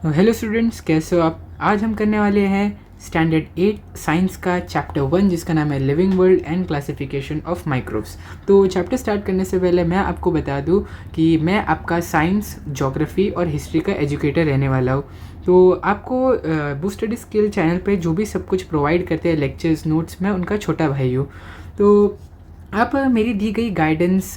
Hello students, कैसे हो आप। आज हम करने वाले हैं स्टैंडर्ड 8 साइंस का चैप्टर 1 जिसका नाम है living world and classification of microbes. तो चैप्टर स्टार्ट करने से पहले मैं आपको बता दूं कि मैं आपका साइंस, ज्योग्राफी और हिस्ट्री का एजुकेटर रहने वाला हूं। तो आपको बूस्ट स्टडी स्किल चैनल पे जो भी सब कुछ प्रोवाइड करते हैं, लेक्चर्स, नोट्स, मैं उनका छोटा भाई हूँ। तो आप मेरी दी गई गाइडेंस,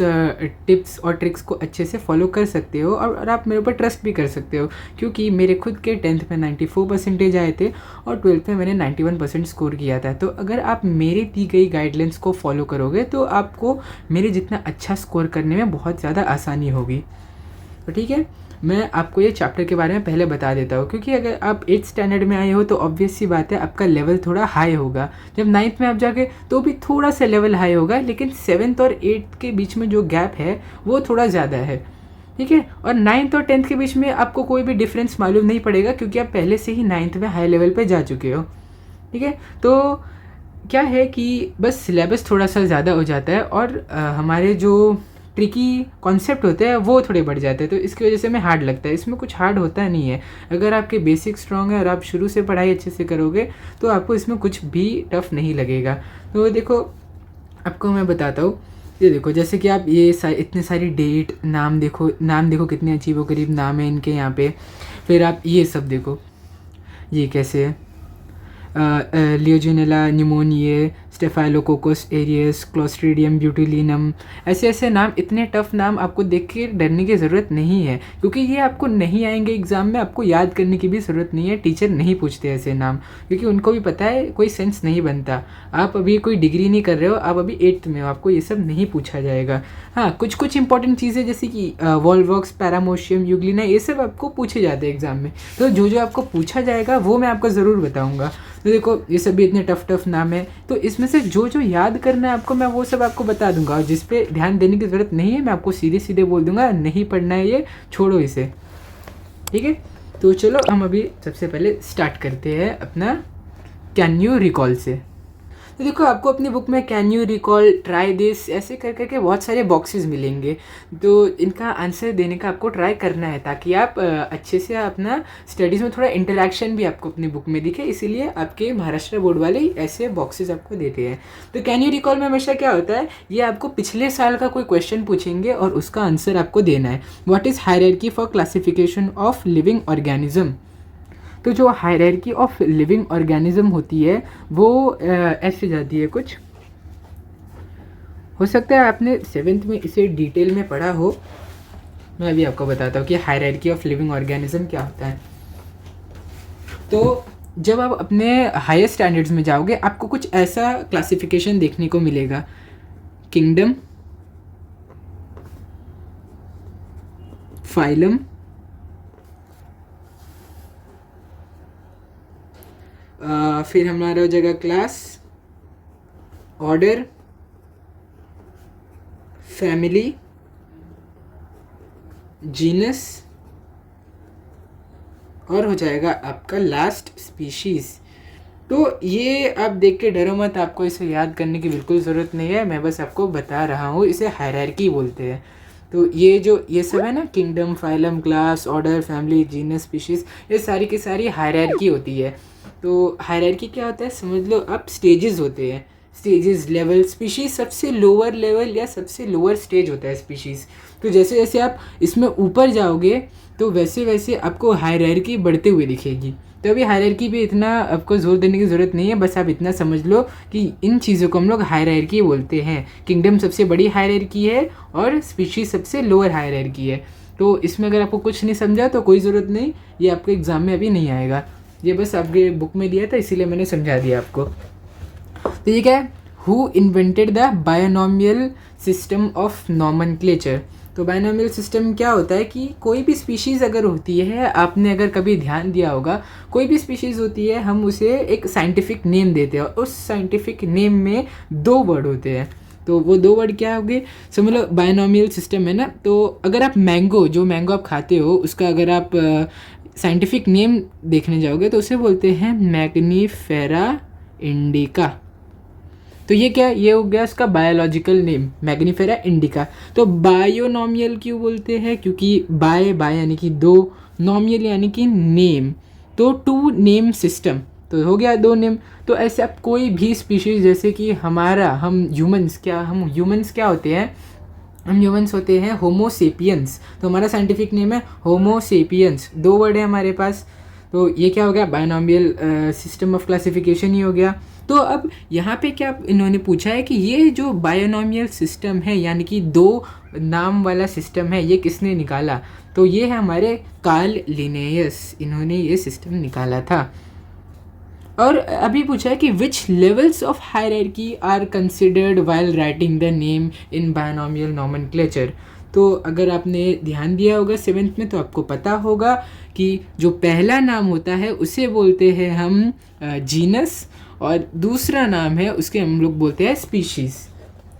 टिप्स और ट्रिक्स को अच्छे से फॉलो कर सकते हो और आप मेरे ऊपर ट्रस्ट भी कर सकते हो, क्योंकि मेरे खुद के 10th में 94% आए थे और 12th में मैंने 91% स्कोर किया था। तो अगर आप मेरी दी गई गाइडलाइंस को फॉलो करोगे तो आपको मेरे जितना अच्छा स्कोर करने में बहुत ज़्यादा आसानी होगी। तो ठीक है, मैं आपको ये चैप्टर के बारे में पहले बता देता हूँ, क्योंकि अगर आप 8th स्टैंडर्ड में आए हो तो ऑब्वियस सी बात है आपका लेवल थोड़ा हाई होगा। जब 9th में आप जाके तो भी थोड़ा सा लेवल हाई होगा, लेकिन 7th और 8th के बीच में जो गैप है वो थोड़ा ज़्यादा है। ठीक है, और 9th और 10th के बीच में आपको कोई भी डिफरेंस मालूम नहीं पड़ेगा, क्योंकि आप पहले से ही 9th में हाई लेवल पर जा चुके हो। ठीक है, तो क्या है कि बस सिलेबस थोड़ा सा ज़्यादा हो जाता है और हमारे जो ट्रिकी कॉन्सेप्ट होते हैं वो थोड़े बढ़ जाते हैं, तो इसकी वजह से हमें हार्ड लगता है। इसमें कुछ हार्ड होता नहीं है। अगर आपके बेसिक स्ट्रॉन्ग है और आप शुरू से पढ़ाई अच्छे से करोगे तो आपको इसमें कुछ भी टफ नहीं लगेगा। तो देखो, आपको मैं बताता हूँ। ये देखो, जैसे कि आप ये इतने सारी डेट, नाम देखो कितने अजीबोगरीब नाम है इनके यहाँ पे। फिर आप ये सब देखो, ये कैसे है, लियोजिनेला न्यूमोनिए, स्टेफाइलोकोकस एरियस, क्लोस्ट्रीडियम ब्यूटिलिनम। ऐसे ऐसे नाम, इतने टफ नाम आपको देख के डरने की ज़रूरत नहीं है, क्योंकि ये आपको नहीं आएंगे एग्ज़ाम में। आपको याद करने की भी ज़रूरत नहीं है, टीचर नहीं पूछते ऐसे नाम, क्योंकि उनको भी पता है कोई सेंस नहीं बनता। आप अभी कोई डिग्री नहीं कर रहे हो, आप अभी 8th में हो, आपको ये सब नहीं पूछा जाएगा। हाँ, कुछ कुछ इंपॉर्टेंट चीज़ें जैसे कि वॉल्वॉक्स, पैरामोशियम, यूग्लिना, ये सब आपको पूछे जाते हैं एग्ज़ाम में। तो जो जो आपको पूछा जाएगा वो मैं आपको ज़रूर बताऊँगा। तो देखो, ये सब भी इतने टफ नाम है, तो इसमें से जो जो याद करना है आपको, मैं वो सब आपको बता दूंगा। और जिस पे ध्यान देने की ज़रूरत नहीं है मैं आपको सीधे सीधे बोल दूंगा, नहीं पढ़ना है ये, छोड़ो इसे। ठीक है, तो चलो हम अभी सबसे पहले स्टार्ट करते हैं अपना कैन यू रिकॉल से। तो देखो, आपको अपनी बुक में can you recall, try this, ऐसे कर करके बहुत सारे बॉक्सेस मिलेंगे। तो इनका आंसर देने का आपको ट्राई करना है, ताकि आप अच्छे से अपना स्टडीज़ में थोड़ा इंटरेक्शन भी आपको अपनी बुक में दिखे। इसीलिए आपके महाराष्ट्र बोर्ड वाले ऐसे बॉक्सेस आपको देते हैं। तो कैन यू रिकॉल में हमेशा क्या होता है, ये आपको पिछले साल का कोई क्वेश्चन पूछेंगे और उसका आंसर आपको देना है। What is hierarchy for classification of living organism. तो जो हायरार्की ऑफ लिविंग ऑर्गेनिज्म होती है वो ऐसे जाती है कुछ। हो सकता है आपने 7th में इसे डिटेल में पढ़ा हो। मैं अभी आपको बताता हूँ कि हायरार्की ऑफ लिविंग ऑर्गेनिज्म क्या होता है। तो जब आप अपने हायर स्टैंडर्ड्स में जाओगे आपको कुछ ऐसा क्लासिफिकेशन देखने को मिलेगा। किंगडम, फाइलम, फिर हमारा हो जाएगा क्लास, ऑर्डर, फैमिली, जीनस, और हो जाएगा आपका लास्ट स्पीशीज़। तो ये आप देख के डरो मत, आपको इसे याद करने की बिल्कुल ज़रूरत नहीं है, मैं बस आपको बता रहा हूँ। इसे हायरार्की बोलते हैं। तो ये सब है ना, kingdom, phylum, class, order, family, genus, species, ये सारी की सारी हायरार्की होती है। तो हायरार्की क्या होता है, समझ लो आप, स्टेजेस होते हैं, स्टेजेस, लेवल। स्पीशीज़ सबसे लोअर लेवल या सबसे लोअर स्टेज होता है स्पीशीज़। तो जैसे जैसे आप इसमें ऊपर जाओगे तो वैसे वैसे आपको हायरार्की बढ़ते हुए दिखेगी। तो अभी हायरार्की पे इतना आपको जोर देने की ज़रूरत नहीं है, बस आप इतना समझ लो कि इन चीज़ों को हम लोग हायरार्की बोलते हैं। किंगडम सबसे बड़ी हायरार्की है और स्पीशीज़ सबसे लोअर हायरार्की है। तो इसमें अगर आपको कुछ नहीं समझा तो कोई ज़रूरत नहीं, ये आपके एग्ज़ाम में अभी नहीं आएगा। ये बस आपके बुक में दिया था, इसीलिए मैंने समझा दिया आपको। तो ये क्या है, who invented the binomial system of nomenclature. तो बायोनॉमियल सिस्टम क्या होता है कि कोई भी स्पीशीज़ अगर होती है, आपने अगर कभी ध्यान दिया होगा, कोई भी स्पीशीज़ होती है हम उसे एक साइंटिफिक नेम देते हैं और उस साइंटिफिक नेम में 2 वर्ड होते हैं। तो वो 2 वर्ड क्या होंगे, समझ लो बायोनॉमियल सिस्टम है ना। तो अगर आप जो मैंगो आप खाते हो उसका अगर आप साइंटिफिक नेम देखने जाओगे तो उसे बोलते हैं मैग्नीफेरा इंडिका। तो ये क्या, ये हो गया इसका बायोलॉजिकल नेम, मैग्नीफेरा इंडिका। तो बायोनॉमियल क्यों बोलते हैं, क्योंकि बाय यानी कि 2, नॉमियल यानी कि नेम, तो टू नेम सिस्टम, तो हो गया दो नेम। तो ऐसे आप कोई भी स्पीशीज़, जैसे कि हम ह्यूमंस क्या होते हैं, हम ह्यूमंस होते हैं होमोसेपियंस, तो हमारा साइंटिफिक नेम है होमोसेपियंस, दो वर्ड है हमारे पास। तो ये क्या हो गया, बायनॉमियल सिस्टम ऑफ क्लासिफिकेशन ही हो गया। तो अब यहाँ पे क्या इन्होंने पूछा है कि ये जो बायनॉमियल सिस्टम है यानी कि दो नाम वाला सिस्टम है, ये किसने निकाला, तो ये है हमारे कार्ल लिनेयस, इन्होंने ये सिस्टम निकाला था। और अभी पूछा है कि which levels of hierarchy are considered while writing the name in binomial nomenclature. तो अगर आपने ध्यान दिया होगा 7th में, तो आपको पता होगा कि जो पहला नाम होता है उसे बोलते हैं हम जीनस, और दूसरा नाम है उसके हम लोग बोलते हैं स्पीशीज़।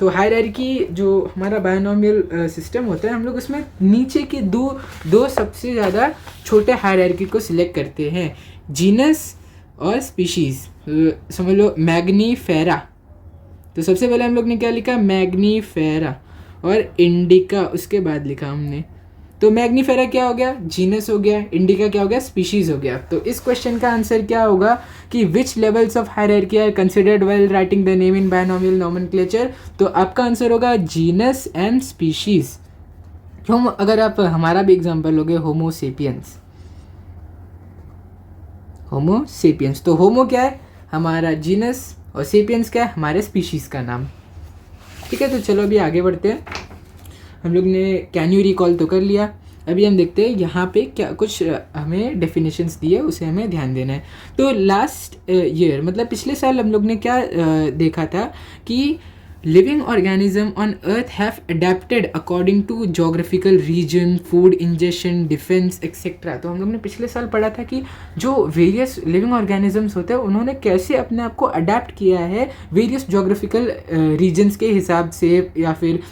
तो हायरार्की जो हमारा बायनॉमियल सिस्टम होता है, हम लोग उसमें नीचे के दो सबसे ज़्यादा छोटे हायरार्की को सिलेक्ट करते हैं, जीनस और स्पीशीज़। समझ लो मैग्नीफेरा, तो सबसे पहले हम लोग ने क्या लिखा, मैग्नीफेरा, और इंडिका उसके बाद लिखा हमने। तो मैग्नीफेरा क्या हो गया, जीनस हो गया, इंडिका क्या हो गया, स्पीशीज़ हो गया। तो इस क्वेश्चन का आंसर क्या होगा कि which levels of hierarchy are considered while writing the name in binomial nomenclature. तो आपका आंसर होगा जीनस एंड स्पीशीज़। क्यों, अगर आप हमारा भी एग्जाम्पल लोगे होमोसेपियंस, तो होमो क्या है, हमारा जीनस, और सेपियंस क्या है, हमारे स्पीशीज़ का नाम। ठीक है, तो चलो अभी आगे बढ़ते हैं। हम लोग ने कैन यू रिकॉल तो कर लिया, अभी हम देखते हैं यहाँ पे क्या कुछ हमें डेफिनेशंस दिए, उसे हमें ध्यान देना है। तो लास्ट ईयर मतलब पिछले साल हम लोग ने क्या देखा था कि living organism on earth have adapted according to geographical region, food ingestion, defence etcetera. तो हम लोग ने पिछले साल पढ़ा था कि जो वेरियस लिविंग ऑर्गेनिजम्स होते हैं उन्होंने कैसे अपने आप को अडेप्ट किया है वेरियस जोग्राफिकल रीजन्स के हिसाब से, या फिर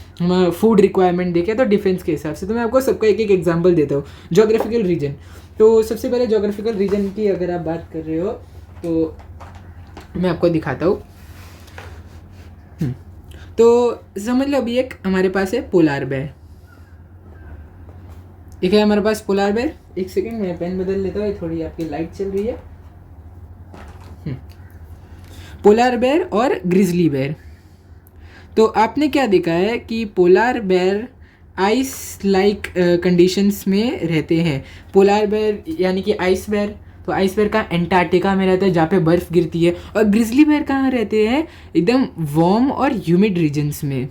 फूड रिक्वायरमेंट देखे तो डिफेंस के हिसाब से। तो मैं आपको सबका एक एक एग्जाम्पल देता हूँ। जोग्राफिकल रीजन, तो सबसे पहले जोग्राफिकल रीजन की अगर आप बात कर रहे हो तो मैं आपको दिखाता हूँ। तो समझ लो अभी एक हमारे पास है पोलार बेर, एक है हमारे पास पोलार बेर। एक सेकेंड मैं पेन बदल लेता हूँ, थोड़ी आपकी लाइट चल रही है। पोलार बेर और ग्रिजली बेर। तो आपने क्या देखा है कि पोलार बेर आइस लाइक कंडीशंस में रहते हैं। पोलार बेर यानी कि आइस बेर, तो आइस बेर का एंटार्क्टिका में रहता है जहाँ पे बर्फ़ गिरती है। और ग्रिजली बेर कहाँ रहते हैं, एकदम वार्म और ह्यूमिड रीजन्स में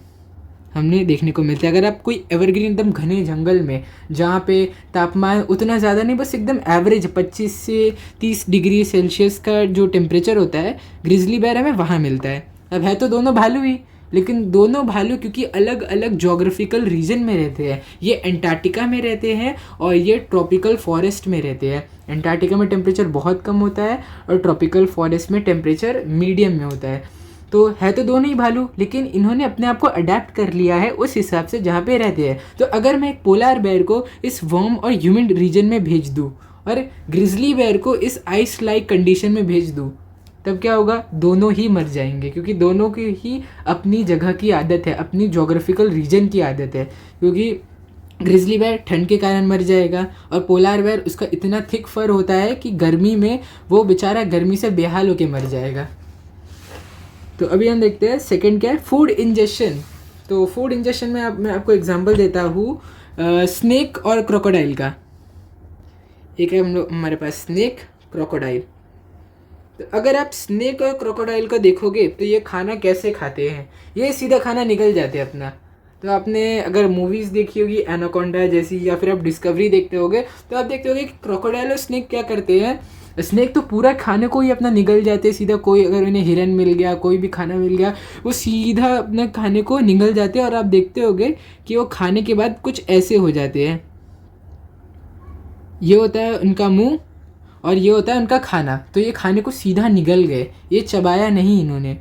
हमने देखने को मिलता है। अगर आप कोई एवरग्रीन एकदम घने जंगल में जहाँ पे तापमान उतना ज़्यादा नहीं, बस एकदम एवरेज 25 से 30 डिग्री सेल्सियस का जो टेम्परेचर होता है, ग्रिजली बेर हमें वहाँ मिलता है। अब है तो दोनों भालू ही, लेकिन दोनों भालू क्योंकि अलग अलग जोग्राफिकल रीजन में रहते हैं, ये एंटार्क्टिका में रहते हैं और ये ट्रॉपिकल फॉरेस्ट में रहते हैं। एंटार्क्टिका में टेम्परेचर बहुत कम होता है और ट्रॉपिकल फॉरेस्ट में टेम्परेचर मीडियम में होता है। तो है तो दोनों ही भालू, लेकिन इन्होंने अपने आप को अडेप्ट कर लिया है उस हिसाब से जहाँ पे रहते हैं। तो अगर मैं एक पोलार बेर को इस वार्म और ह्यूमिड रीजन में भेज दूँ और ग्रिजली बेर को इस आइस लाइक कंडीशन में भेज दूँ, तब क्या होगा, दोनों ही मर जाएंगे, क्योंकि दोनों की ही अपनी जगह की आदत है, अपनी जोग्राफिकल रीजन की आदत है। क्योंकि ग्रिजली बेर ठंड के कारण मर जाएगा और पोलार बेर उसका इतना थिक फर होता है कि गर्मी में वो बेचारा गर्मी से बेहाल होकर मर जाएगा। तो अभी हम देखते हैं सेकंड क्या है, फूड इंजेक्शन। तो फूड इंजेक्शन में मैं आपको एग्जांपल देता हूँ स्नेक और क्रोकोडाइल का। एक है हमारे पास स्नेक, क्रोकोडाइल। तो अगर आप स्नेक और क्रोकोडाइल को देखोगे तो ये खाना कैसे खाते हैं, ये सीधा खाना निकल जाते हैं अपना। तो आपने अगर मूवीज़ देखी होगी एनाकोंडा जैसी, या फिर आप डिस्कवरी देखते होगे, तो आप देखते होगे कि क्रोकोडाइल और स्नेक क्या करते हैं। स्नेक तो पूरा खाने को ही अपना निगल जाते हैं सीधा, कोई अगर उन्हें हिरन मिल गया, कोई भी खाना मिल गया, वो सीधा अपना खाने को निगल जाते हैं। और आप देखते होगे कि वो खाने के बाद कुछ ऐसे हो जाते हैं, ये होता है उनका मुंह और ये होता है उनका खाना। तो ये खाने को सीधा निगल गए, ये चबाया नहीं इन्होंने,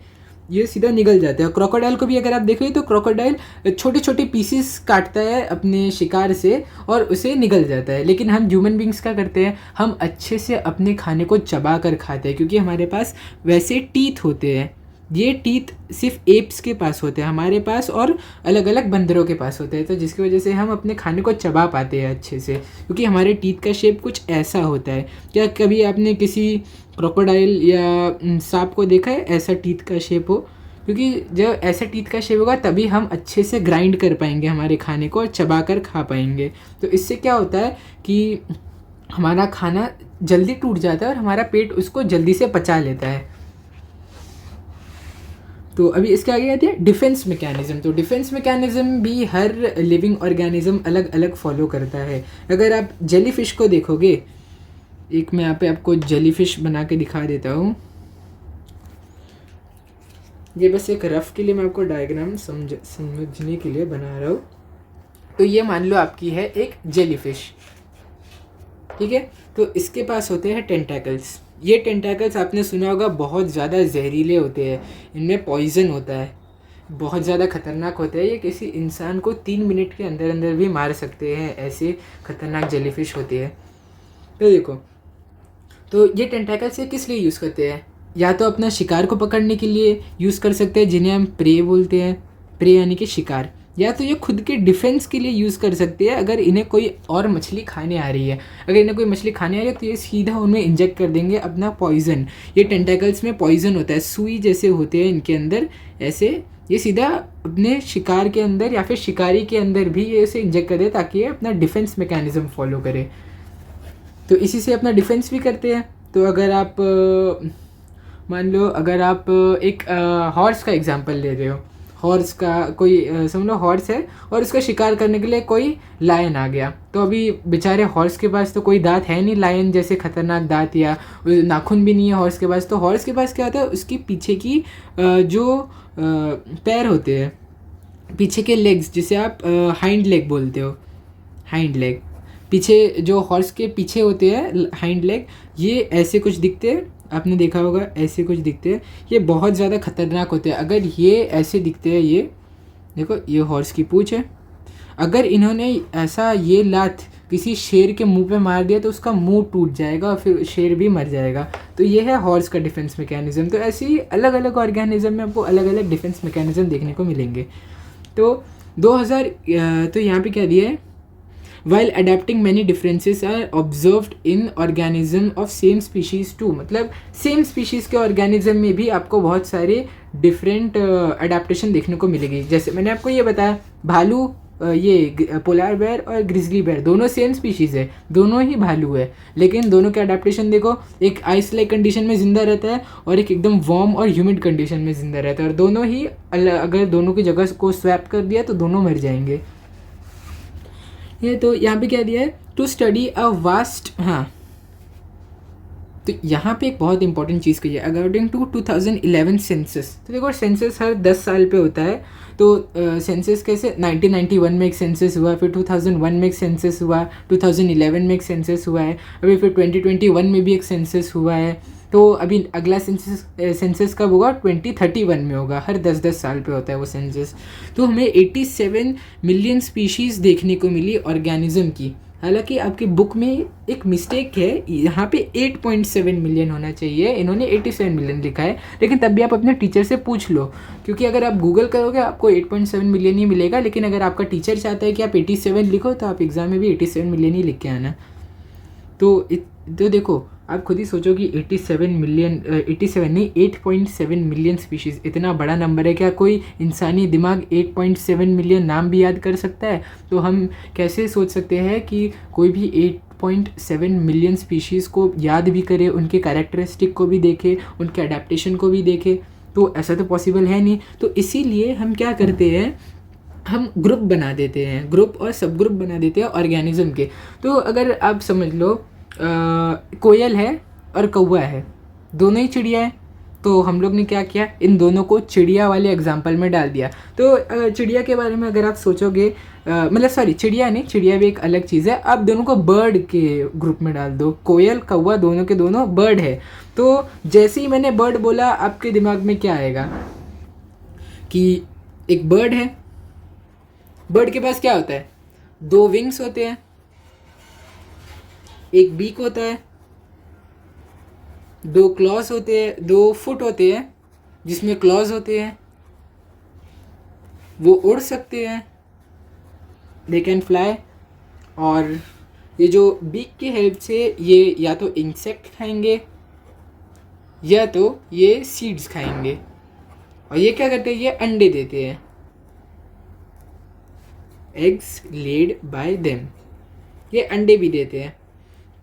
ये सीधा निगल जाता है। क्रोकोडाइल को भी अगर आप देखोगे तो क्रोकोडाइल छोटे छोटे पीसेस काटता है अपने शिकार से और उसे निगल जाता है। लेकिन हम ह्यूमन बींग्स क्या करते हैं, हम अच्छे से अपने खाने को चबा कर खाते हैं, क्योंकि हमारे पास वैसे टीथ होते हैं। ये टीथ सिर्फ एप्स के पास होते हैं, हमारे पास और अलग अलग बंदरों के पास होते हैं, तो जिसकी वजह से हम अपने खाने को चबा पाते हैं अच्छे से, क्योंकि हमारे टीथ का शेप कुछ ऐसा होता है। क्या कभी आपने किसी क्रोकोडाइल या सांप को देखा है ऐसा टीथ का शेप हो? क्योंकि जब ऐसा टीथ का शेप होगा तभी हम अच्छे से ग्राइंड कर पाएंगे हमारे खाने को और चबा कर खा पाएंगे। तो इससे क्या होता है कि हमारा खाना जल्दी टूट जाता है और हमारा पेट उसको जल्दी से पचा लेता है। तो अभी इसके आगे आती है डिफेंस मैकेनिज्म। तो डिफेंस मैकेनिज्म भी हर लिविंग ऑर्गेनिज्म अलग अलग फॉलो करता है। अगर आप जेलीफिश को देखोगे, एक मैं यहाँ पे आपको जेलीफिश बना के दिखा देता हूँ। ये बस एक रफ के लिए मैं आपको डायग्राम समझने के लिए बना रहा हूँ। तो ये मान लो आपकी है एक जेलीफिश, ठीक है। तो इसके पास होते हैं टेंटाकल्स। ये टेंटाकल्स आपने सुना होगा बहुत ज़्यादा जहरीले होते हैं, इनमें पॉइजन होता है, बहुत ज़्यादा खतरनाक होते हैं। ये किसी इंसान को 3 मिनट के अंदर अंदर भी मार सकते हैं, ऐसे खतरनाक जेलीफिश होती है। तो देखो, तो ये टेंटाकल्स ये किस लिए यूज़ करते हैं? या तो अपना शिकार को पकड़ने के लिए यूज़ कर सकते हैं, जिन्हें हम प्रे बोलते हैं, प्रे यानी कि शिकार, या तो ये खुद के डिफेंस के लिए यूज़ कर सकते हैं। अगर इन्हें कोई और मछली खाने आ रही है, अगर इन्हें कोई मछली खाने आ रही है तो ये सीधा उनमें इंजेक्ट कर देंगे अपना पॉइजन। ये टेंटाकल्स में पॉइजन होता है, सुई जैसे होते हैं इनके अंदर, ऐसे ये सीधा अपने शिकार के अंदर या फिर शिकारी के अंदर भी ये इसे इंजेक्ट कर दे ताकि ये अपना डिफेंस मैकेनिज्म फॉलो करे। तो इसी से अपना डिफेंस भी करते हैं। तो अगर आप मान लो, अगर आप एक हॉर्स का एग्जांपल ले रहे हो, हॉर्स का कोई समझ लो हॉर्स है और उसका शिकार करने के लिए कोई लायन आ गया, तो अभी बेचारे हॉर्स के पास तो कोई दांत है नहीं, लायन जैसे खतरनाक दांत या नाखून भी नहीं है हॉर्स के पास। तो हॉर्स के पास क्या होता है, उसकी पीछे की जो पैर होते हैं, पीछे के लेग्स, जिसे आप हाइंड लेग बोलते हो, हाइंड लेग, पीछे जो हॉर्स के पीछे होते हैं हाइंड लेग, ये ऐसे कुछ दिखते हैं, आपने देखा होगा ऐसे कुछ दिखते हैं। ये बहुत ज़्यादा खतरनाक होते हैं। अगर ये ऐसे दिखते हैं, ये देखो ये हॉर्स की पूंछ है, अगर इन्होंने ऐसा ये लात किसी शेर के मुंह पे मार दिया तो उसका मुंह टूट जाएगा और फिर शेर भी मर जाएगा। तो ये है हॉर्स का डिफेंस मैकेनिज्म। तो ऐसे ही अलग अलग ऑर्गेनिज्म में आपको अलग अलग डिफेंस मैकेनिज्म देखने को मिलेंगे। तो 2000 तो यहाँ पे क्या दिया है, while adapting many differences are observed in organism of same species too। मतलब सेम स्पीशीज़ के ऑर्गेनिज्म में भी आपको बहुत सारे डिफरेंट अडेप्टेशन देखने को मिलेगी। जैसे मैंने आपको ये बताया, भालू, ये पोलार बेयर और ग्रिजली बेयर दोनों सेम स्पीशीज़ है, दोनों ही भालू है, लेकिन दोनों के अडेप्टेशन देखो, एक आइस लाइक कंडीशन में ज़िंदा रहता है और एक एकदम वार्म और ह्यूमिड कंडीशन में ज़िंदा रहता है, और दोनों ही अगर दोनों की जगह को स्वैप कर दिया तो दोनों मर जाएंगे। ये तो यहाँ पे क्या दिया है, टू स्टडी अ वास्ट, हाँ, तो यहाँ पे एक बहुत इंपॉर्टेंट चीज़ कही है, अकॉर्डिंग टू 2011 सेंसस। तो देखो सेंसस हर 10 साल पे होता है। तो सेंसस कैसे, 1991 में एक सेंसस हुआ, फिर 2001 में एक सेंसस हुआ, 2011 में एक सेंसस हुआ है, अभी फिर 2021 में भी एक सेंसस हुआ है। तो अभी अगला सेंसस कब होगा, 2031 में होगा। हर 10-10 साल पे होता है वो सेंसस। तो हमें 87 मिलियन स्पीशीज़ देखने को मिली ऑर्गेनिज्म की। हालांकि आपकी बुक में एक मिस्टेक है, यहाँ पे 8.7 मिलियन होना चाहिए, इन्होंने 87 मिलियन लिखा है, लेकिन तब भी आप अपने टीचर से पूछ लो, क्योंकि अगर आप गूगल करोगे आपको 8.7 मिलियन ही मिलेगा, लेकिन अगर आपका टीचर चाहता है कि आप 87 लिखो तो आप एग्ज़ाम में भी 87 मिलियन ही लिख के आना। तो देखो आप खुद ही सोचो कि 87 मिलियन, 87 नहीं 8.7 मिलियन स्पीशीज़, इतना बड़ा नंबर है। क्या कोई इंसानी दिमाग 8.7 मिलियन नाम भी याद कर सकता है? तो हम कैसे सोच सकते हैं कि कोई भी 8.7 मिलियन स्पीशीज़ को याद भी करे, उनके कैरेक्टरिस्टिक को भी देखे, उनके अडेप्टेशन को भी देखे? तो ऐसा तो पॉसिबल है नहीं। तो इसीलिए हम क्या करते हैं, हम ग्रुप बना देते हैं, ग्रुप और सब ग्रुप बना देते हैं ऑर्गेनिज्म के। तो अगर आप समझ लो कोयल है और कौवा है, दोनों ही चिड़िया है, तो हम लोग ने क्या किया, इन दोनों को चिड़िया वाले एग्जाम्पल में डाल दिया। तो चिड़िया के बारे में अगर आप सोचोगे, मतलब सॉरी चिड़िया नहीं, चिड़िया भी एक अलग चीज़ है, आप दोनों को बर्ड के ग्रुप में डाल दो। कोयल कौवा दोनों के दोनों बर्ड है। तो जैसे ही मैंने बर्ड बोला, आपके दिमाग में क्या आएगा कि एक बर्ड है, बर्ड के पास क्या होता है, 2 विंग्स होते हैं, एक बीक होता है, 2 क्लॉस होते हैं, 2 फुट होते हैं, जिसमें क्लॉज होते हैं, वो उड़ सकते हैं, दे कैन फ्लाई। और ये जो बीक की हेल्प से ये या तो इंसेक्ट खाएंगे या तो ये सीड्स खाएंगे। और ये क्या करते हैं, ये अंडे देते हैं, एग्स लेड बाय देम, ये अंडे भी देते हैं।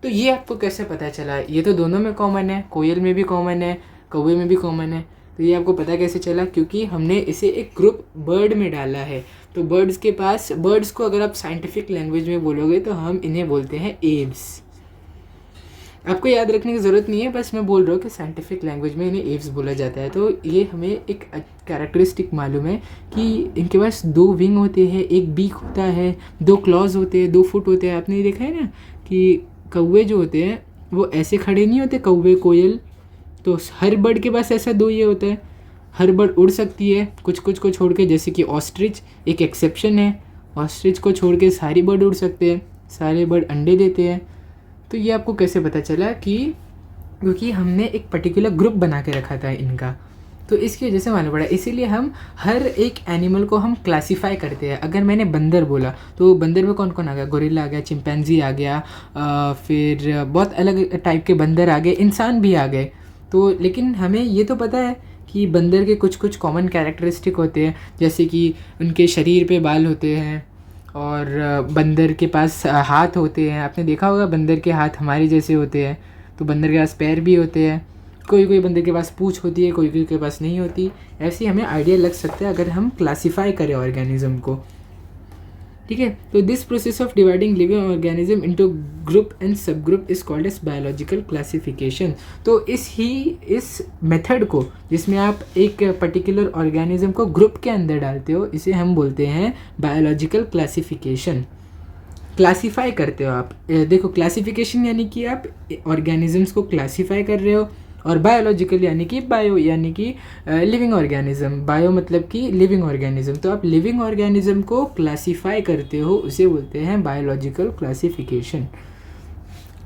तो ये आपको कैसे पता चला? ये तो दोनों में कॉमन है, कोयल में भी कॉमन है, कौवे में भी कॉमन है। तो ये आपको पता कैसे चला? क्योंकि हमने इसे एक ग्रुप बर्ड में डाला है। तो बर्ड्स को अगर आप साइंटिफिक लैंग्वेज में बोलोगे तो हम इन्हें बोलते हैं एव्स। आपको याद रखने की ज़रूरत नहीं है, बस मैं बोल रहा हूँ कि साइंटिफिक लैंग्वेज में इन्हें एव्स बोला जाता है। तो ये हमें एक कैरेक्टरिस्टिक मालूम है कि इनके पास 2 विंग होते हैं, एक बीक होता है, 2 क्लॉज होते हैं, 2 फुट होते हैं। आपने देखा है ना कि कौवे जो होते हैं वो ऐसे खड़े नहीं होते, कौवे कोयल। तो हर बर्ड के पास ऐसा 2 ये होता है। हर बर्ड उड़ सकती है, कुछ कुछ को छोड़ के, जैसे कि ऑस्ट्रिच एक एक्सेप्शन है। ऑस्ट्रिच को छोड़ के सारी बर्ड उड़ सकते हैं, सारे बर्ड अंडे देते हैं। तो ये आपको कैसे पता चला? क्योंकि हमने एक पर्टिकुलर ग्रुप बना के रखा था इनका, तो इसकी वजह से मालूम पड़ा। इसीलिए हम हर एक एनिमल को हम क्लासीफाई करते हैं। अगर मैंने बंदर बोला तो बंदर में कौन कौन आ गया? गोरिल्ला आ गया, चिंपैंजी आ गया, फिर बहुत अलग टाइप के बंदर आ गए, इंसान भी आ गए। तो लेकिन हमें ये तो पता है कि बंदर के कुछ कुछ कॉमन कैरेक्टरिस्टिक होते हैं, जैसे कि उनके शरीर पे बाल होते हैं और बंदर के पास हाथ होते हैं। आपने देखा होगा बंदर के हाथ हमारे जैसे होते हैं। तो बंदर के पास पैर भी होते हैं, कोई कोई बंदर के पास पूँछ होती है, कोई कोई के पास नहीं होती। ऐसे ही हमें आइडिया लग सकता है अगर हम क्लासीफाई करें ऑर्गेनिज्म को, ठीक है। तो this process of dividing living organism into group and sub group is called as biological classification. तो इस मेथड को, जिसमें आप एक पर्टिकुलर ऑर्गेनिज्म को ग्रुप के अंदर डालते हो, इसे हम बोलते हैं बायोलॉजिकल क्लासिफिकेशन। क्लासीफाई करते हो आप। देखो, क्लासिफिकेशन यानी कि आप ऑर्गेनिजम्स को क्लासीफाई कर रहे हो, और बायोलॉजिकल यानी कि यानी कि लिविंग ऑर्गेनिज्म। बायो मतलब कि लिविंग ऑर्गेनिज्म। तो आप लिविंग ऑर्गेनिज्म को क्लासीफाई करते हो, उसे बोलते हैं बायोलॉजिकल क्लासिफिकेशन,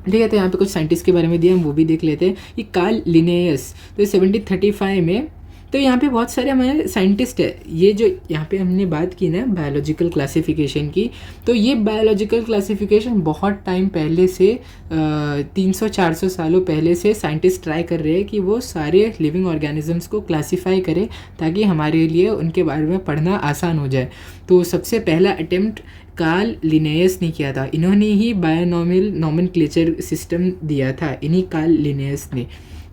ठीक है। तो यहाँ पे कुछ साइंटिस्ट के बारे में दिया, हम वो भी देख लेते हैं। कि कार्ल लिनेयस, तो 1735 में, तो यहाँ पे बहुत सारे हमारे साइंटिस्ट है। ये जो यहाँ पे हमने बात की ना बायोलॉजिकल क्लासिफिकेशन की, तो ये बायोलॉजिकल क्लासिफिकेशन बहुत टाइम पहले से 300-400 सालों पहले से साइंटिस्ट ट्राई कर रहे हैं कि वो सारे लिविंग ऑर्गेनिजम्स को क्लासीफाई करें, ताकि हमारे लिए उनके बारे में पढ़ना आसान हो जाए। तो सबसे पहला अटेम्प्ट कार्ल लिनेयस ने किया था। इन्होंने ही बायोनॉमियल नॉमेनक्लेचर सिस्टम दिया था, इन्हीं कार्ल लिनेयस ने।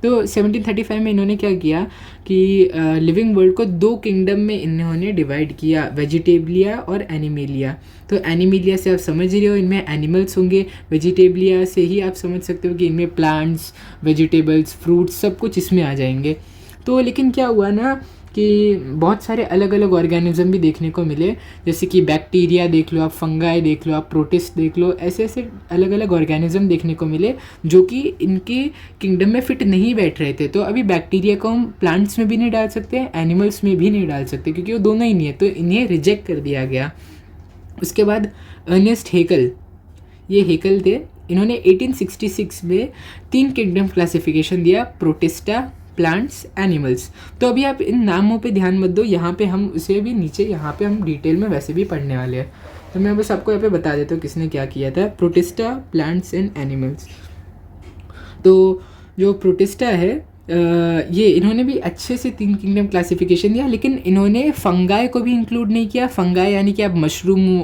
तो 1735 में इन्होंने क्या किया कि लिविंग वर्ल्ड को 2 किंगडम में इन्होंने डिवाइड किया, वेजिटेबलिया और एनिमेलिया। तो एनिमेलिया से आप समझ रहे हो, इनमें एनिमल्स होंगे। वेजिटेबलिया से ही आप समझ सकते हो कि इनमें प्लांट्स, वेजिटेबल्स, फ्रूट्स सब कुछ इसमें आ जाएंगे। तो लेकिन क्या हुआ ना कि बहुत सारे अलग अलग ऑर्गेनिज्म भी देखने को मिले, जैसे कि बैक्टीरिया देख लो आप, फंगाई देख लो आप, प्रोटिस्ट देख लो, ऐसे ऐसे अलग अलग ऑर्गेनिज्म देखने को मिले जो कि इनके किंगडम में फिट नहीं बैठ रहे थे। तो अभी बैक्टीरिया को हम प्लांट्स में भी नहीं डाल सकते, एनिमल्स में भी नहीं डाल सकते, क्योंकि वो दोनों ही नहीं है, तो इन्हें रिजेक्ट कर दिया गया। उसके बाद अर्नेस्ट हेकल, ये हेकल थे, इन्होंने 1866 में 3 किंगडम क्लासिफिकेशन दिया, प्रोटिस्टा, प्लांट्स, एनिमल्स। तो अभी आप इन नामों पे ध्यान मत दो, यहाँ पे हम उसे भी नीचे यहाँ पे हम डिटेल में वैसे भी पढ़ने वाले हैं। तो मैं बस आपको यहाँ पे बता देता हूँ किसने क्या किया था, प्रोटिस्टा, प्लांट्स एंड एनिमल्स। तो जो प्रोटिस्टा है ये इन्होंने भी अच्छे से 3 किंगडम क्लासिफिकेशन दिया, लेकिन इन्होंने फंगाई को भी इंक्लूड नहीं किया। फंगाई यानी कि आप मशरूम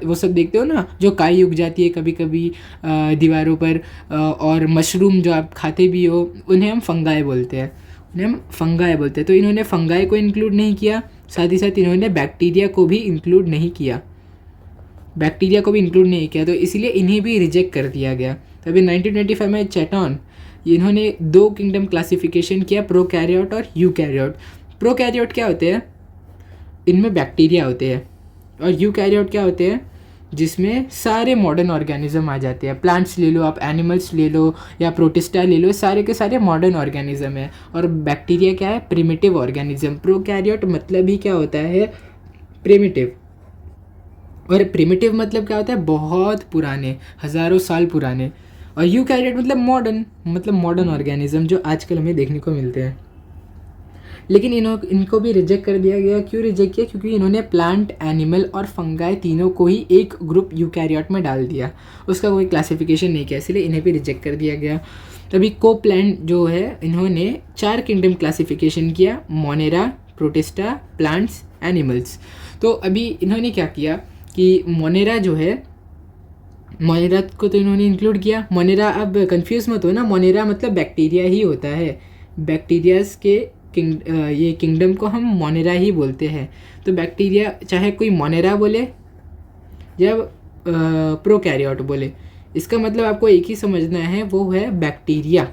वो सब देखते हो ना, जो काई उग जाती है कभी कभी दीवारों पर, और मशरूम जो आप खाते भी हो, उन्हें हम फंगाई बोलते हैं। तो इन्होंने फंगाई को इंक्लूड नहीं किया, साथ ही साथ इन्होंने बैक्टीरिया को भी इंक्लूड नहीं किया, तो इसीलिए इन्हें भी रिजेक्ट कर दिया गया। तो अभी 1925 में चैटॉन, इन्होंने 2 किंगडम क्लासिफिकेशन किया, प्रोकैरियोट और यूकैरियोट। प्रोकैरियोट क्या होते हैं? इनमें बैक्टीरिया होते हैं। और यूकैरियोट क्या होते हैं? जिसमें सारे मॉडर्न ऑर्गेनिज्म आ जाते हैं। प्लांट्स ले लो आप, एनिमल्स ले लो या प्रोटिस्टा ले लो, सारे के सारे मॉडर्न ऑर्गेनिज्म है। और बैक्टीरिया क्या है? Primitive organism. प्रोकैरियोट मतलब ही क्या होता है? प्रिमिटिव। और प्रिमिटिव मतलब क्या होता है? बहुत पुराने, हज़ारों साल पुराने। और यूकैरियोट मतलब मॉडर्न ऑर्गेनिज्म जो आजकल हमें देखने को मिलते हैं, लेकिन इनको भी रिजेक्ट कर दिया गया। क्यों रिजेक्ट किया? क्योंकि इन्होंने प्लांट, एनिमल और फंगाई तीनों को ही एक ग्रुप यूकैरियोट में डाल दिया, उसका कोई क्लासिफिकेशन नहीं किया, इसलिए इन्हें भी रिजेक्ट कर दिया गया। तभी कोपलैंड जो है, इन्होंने 4 किंगडम क्लासिफिकेशन किया, मोनेरा, प्रोटिस्टा, प्लांट्स, एनिमल्स। तो अभी इन्होंने क्या किया कि मोनेरा जो है, मोनेरा को तो इन्होंने इंक्लूड किया। मोनेरा, अब कंफ्यूज मत हो ना, मोनेरा मतलब बैक्टीरिया ही होता है, बैक्टीरियाज के ये किंगडम को हम मोनेरा ही बोलते हैं। तो बैक्टीरिया, चाहे कोई मोनेरा बोले या प्रोकैरियोट बोले, इसका मतलब आपको एक ही समझना है, वो है बैक्टीरिया,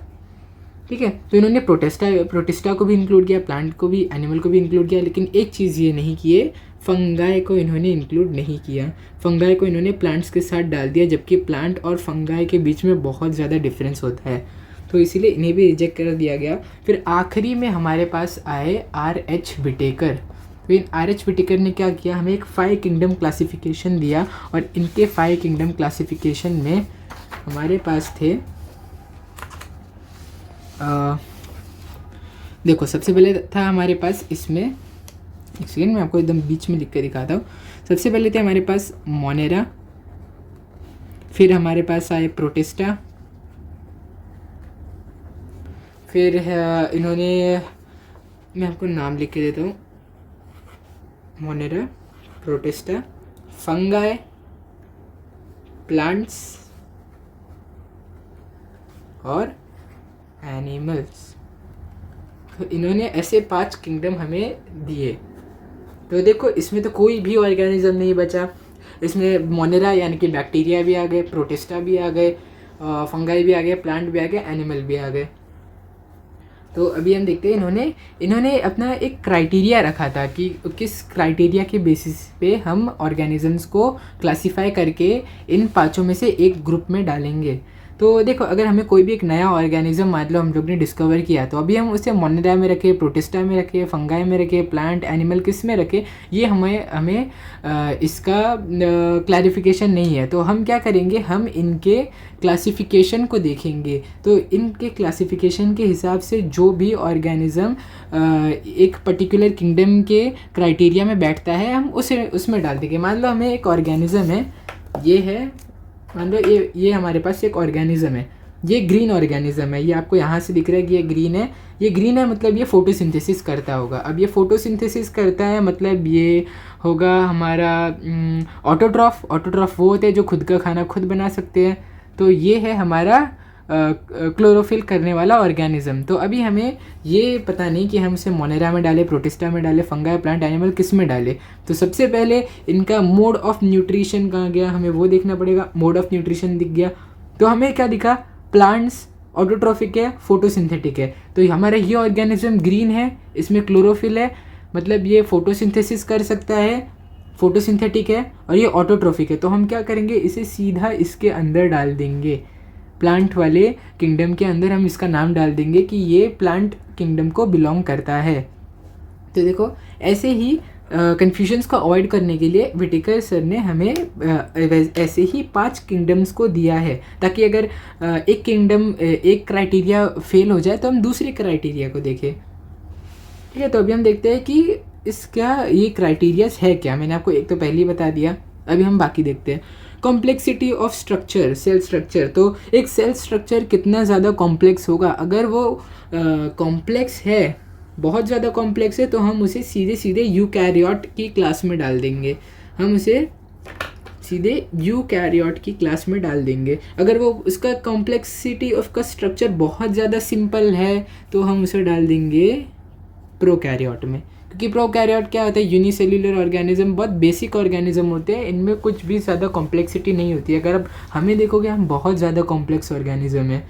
ठीक है। तो इन्होंने प्रोटिस्टा को भी इंक्लूड किया, प्लांट को भी, एनिमल को भी इंक्लूड किया, लेकिन एक चीज़ ये नहीं किए, फंगाई को इन्होंने इंक्लूड नहीं किया। फंगाई को इन्होंने प्लांट्स के साथ डाल दिया, जबकि प्लांट और फंगाई के बीच में बहुत ज़्यादा डिफरेंस होता है, तो इसीलिए इन्हें भी रिजेक्ट कर दिया गया। फिर आखिरी में हमारे पास आए R.H. विटेकर। तो इन R.H. विटेकर ने क्या किया, हमें एक 5 किंगडम क्लासिफिकेशन दिया, और इनके 5 किंगडम क्लासिफिकेशन में हमारे पास थे, देखो सबसे पहले था हमारे पास इसमें, एक सेकेंड मैं आपको एकदम बीच में लिख के दिखाता हूँ। सबसे पहले थे हमारे पास मोनेरा, फिर हमारे पास आए प्रोटिस्टा, फिर इन्होंने, मैं आपको नाम लिख के देता हूँ, मोनेरा, प्रोटिस्टा, फंगाई, प्लांट्स और एनिमल्स। तो इन्होंने ऐसे 5 किंगडम हमें दिए। तो देखो इसमें तो कोई भी ऑर्गेनिज्म नहीं बचा, इसमें मोनेरा यानी कि बैक्टीरिया भी आ गए, प्रोटिस्टा भी आ गए, फंगाई भी आ गए, प्लांट भी आ गए, एनिमल भी आ गए। तो अभी हम देखते हैं, इन्होंने अपना एक क्राइटेरिया रखा था कि किस क्राइटेरिया के बेसिस पे हम ऑर्गेनिजम्स को क्लासीफाई करके इन 5 में से एक ग्रुप में डालेंगे। तो देखो अगर हमें कोई भी एक नया ऑर्गेनिज्म मान लो हम लोग ने डिस्कवर किया, तो अभी हम उसे मोनेरा में रखें, प्रोटिस्टा में रखें, फंगाई में रखें, प्लांट, एनिमल किस में रखें, ये हमें इसका क्लैरिफिकेशन नहीं है। तो हम क्या करेंगे, हम इनके क्लासिफिकेशन को देखेंगे। तो इनके क्लासिफिकेशन के हिसाब से जो भी ऑर्गेनिज्म एक पर्टिकुलर किंगडम के क्राइटेरिया में बैठता है, हम उसे उसमें डाल देंगे। मान लो हमें एक ऑर्गेनिज्म है, ये है, मान लो ये हमारे पास एक ऑर्गेनिज्म है, ये ग्रीन ऑर्गेनिज्म है, ये आपको यहाँ से दिख रहा है कि ये ग्रीन है, मतलब ये फोटोसिंथेसिस करता होगा। अब ये फोटोसिंथेसिस करता है मतलब ये होगा हमारा ऑटोट्रॉफ वो होते हैं जो खुद का खाना खुद बना सकते हैं। तो ये है हमारा क्लोरोफिल करने वाला ऑर्गेनिज्म। तो अभी हमें ये पता नहीं कि हम उसे मोनेरा में डालें, प्रोटिस्टा में डालें, फंगाई, प्लांट, एनिमल किस में डालें। तो सबसे पहले इनका मोड ऑफ न्यूट्रिशन कहाँ गया, हमें वो देखना पड़ेगा। मोड ऑफ न्यूट्रिशन दिख गया, तो हमें क्या दिखा, प्लांट्स ऑटोट्रॉफिक है, फोटोसिंथेटिक है। तो हमारा ये ऑर्गेनिज्म ग्रीन है, इसमें क्लोरोफिल है, मतलब ये फोटोसिंथेसिस कर सकता है, फोटोसिंथेटिक है, और ये ऑटोट्रॉफिक है। तो हम क्या करेंगे, इसे सीधा इसके अंदर डाल देंगे, प्लांट वाले किंगडम के अंदर हम इसका नाम डाल देंगे कि ये प्लांट किंगडम को बिलोंग करता है। तो देखो ऐसे ही कन्फ्यूजन्स को अवॉइड करने के लिए विटेकर सर ने हमें ऐसे ही 5 किंगडम्स को दिया है, ताकि अगर एक किंगडम एक क्राइटेरिया फेल हो जाए तो हम दूसरे क्राइटेरिया को देखें। ठीक है, तो अभी हम देखते हैं कि इसका ये क्राइटेरियाज है क्या। मैंने आपको एक तो पहले ही बता दिया, अभी हम बाकी देखते हैं। Complexity of structure, cell structure. तो एक सेल स्ट्रक्चर कितना ज़्यादा कॉम्प्लेक्स होगा, अगर वो कॉम्प्लेक्स है, बहुत ज़्यादा कॉम्प्लेक्स है, तो हम उसे सीधे यूकैरियोट की क्लास में डाल देंगे, हम उसे सीधे यूकैरियोट की क्लास में डाल देंगे। अगर वो उसका कॉम्प्लेक्सिटी ऑफ का स्ट्रक्चर बहुत ज़्यादा सिंपल है तो हम उसे डाल देंगे प्रोकैरियोट में, क्योंकि प्रोकैरियोट क्या होता है, यूनिसेल्युलर ऑर्गेनिज्म, बहुत बेसिक ऑर्गेनिज्म होते हैं, इनमें कुछ भी ज़्यादा कॉम्प्लेक्सिटी नहीं होती है। अगर अब हमें देखोगे हम बहुत ज़्यादा कॉम्प्लेक्स ऑर्गेनिज्म है,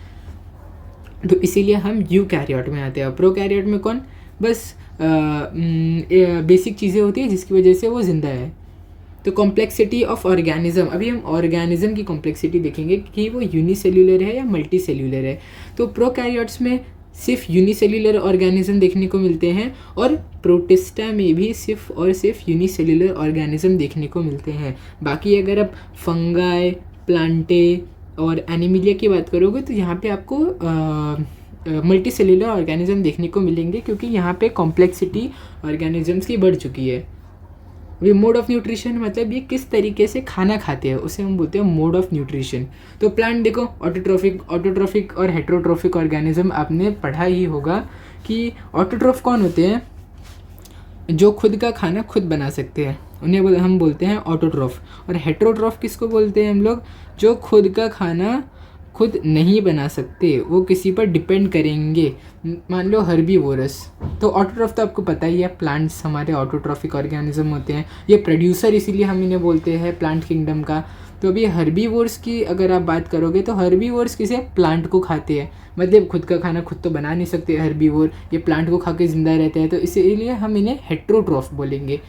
तो इसीलिए हम यूकैरियोट में आते हैं। प्रोकैरियोट में कौन, बस बेसिक चीज़ें होती है जिसकी वजह से वो ज़िंदा है। तो कॉम्प्लेक्सिटी ऑफ ऑर्गेनिज्म, अभी हम ऑर्गेनिज्म की कॉम्प्लेक्सिटी देखेंगे कि वो यूनिसेल्युलर है या मल्टी सेल्युलर है। तो प्रोकैरियोट्स में सिर्फ यूनिसेल्युलर ऑर्गेनिज्म देखने को मिलते हैं, और प्रोटिस्टा में भी सिर्फ और सिर्फ यूनिसेल्युलर ऑर्गेनिज्म देखने को मिलते हैं। बाकी अगर आप फंगाई, प्लांटे और एनिमिलिया की बात करोगे तो यहाँ पे आपको मल्टी सेल्यूलर ऑर्गेनिज्म देखने को मिलेंगे, क्योंकि यहाँ पे कॉम्प्लेक्सिटी ऑर्गेनिजम्स की बढ़ चुकी है। अभी मोड ऑफ न्यूट्रिशन मतलब ये किस तरीके से खाना खाते हैं उसे हम बोलते हैं मोड ऑफ न्यूट्रिशन। तो प्लांट देखो, ऑटोट्रॉफिक और हेट्रोट्रॉफिक ऑर्गेनिज्म आपने पढ़ा ही होगा कि ऑटोट्रॉफ कौन होते हैं, जो खुद का खाना खुद बना सकते हैं, उन्हें हम बोलते हैं ऑटोट्रॉफ। और हेट्रोट्रॉफ किसको बोलते हैं हम लोग, जो खुद का खाना खुद नहीं बना सकते, वो किसी पर डिपेंड करेंगे, मान लो हर्बीवोरस। तो ऑटोट्रॉफ तो आपको पता ही है, प्लांट्स हमारे ऑटोट्रॉफिक ऑर्गेनिज्म होते हैं, ये प्रोड्यूसर इसीलिए हम इन्हें बोलते हैं प्लांट किंगडम का। तो अभी हर्बीवोर्स की अगर आप बात करोगे तो हर्बीवोर्स किसे, प्लांट को खाते हैं, मतलब खुद का खाना खुद तो बना नहीं सकते हर्बीवोर, ये प्लांट को खा के ज़िंदा रहते हैं, तो इसीलिए हम इन्हें हेट्रोट्रॉफ बोलेंगे।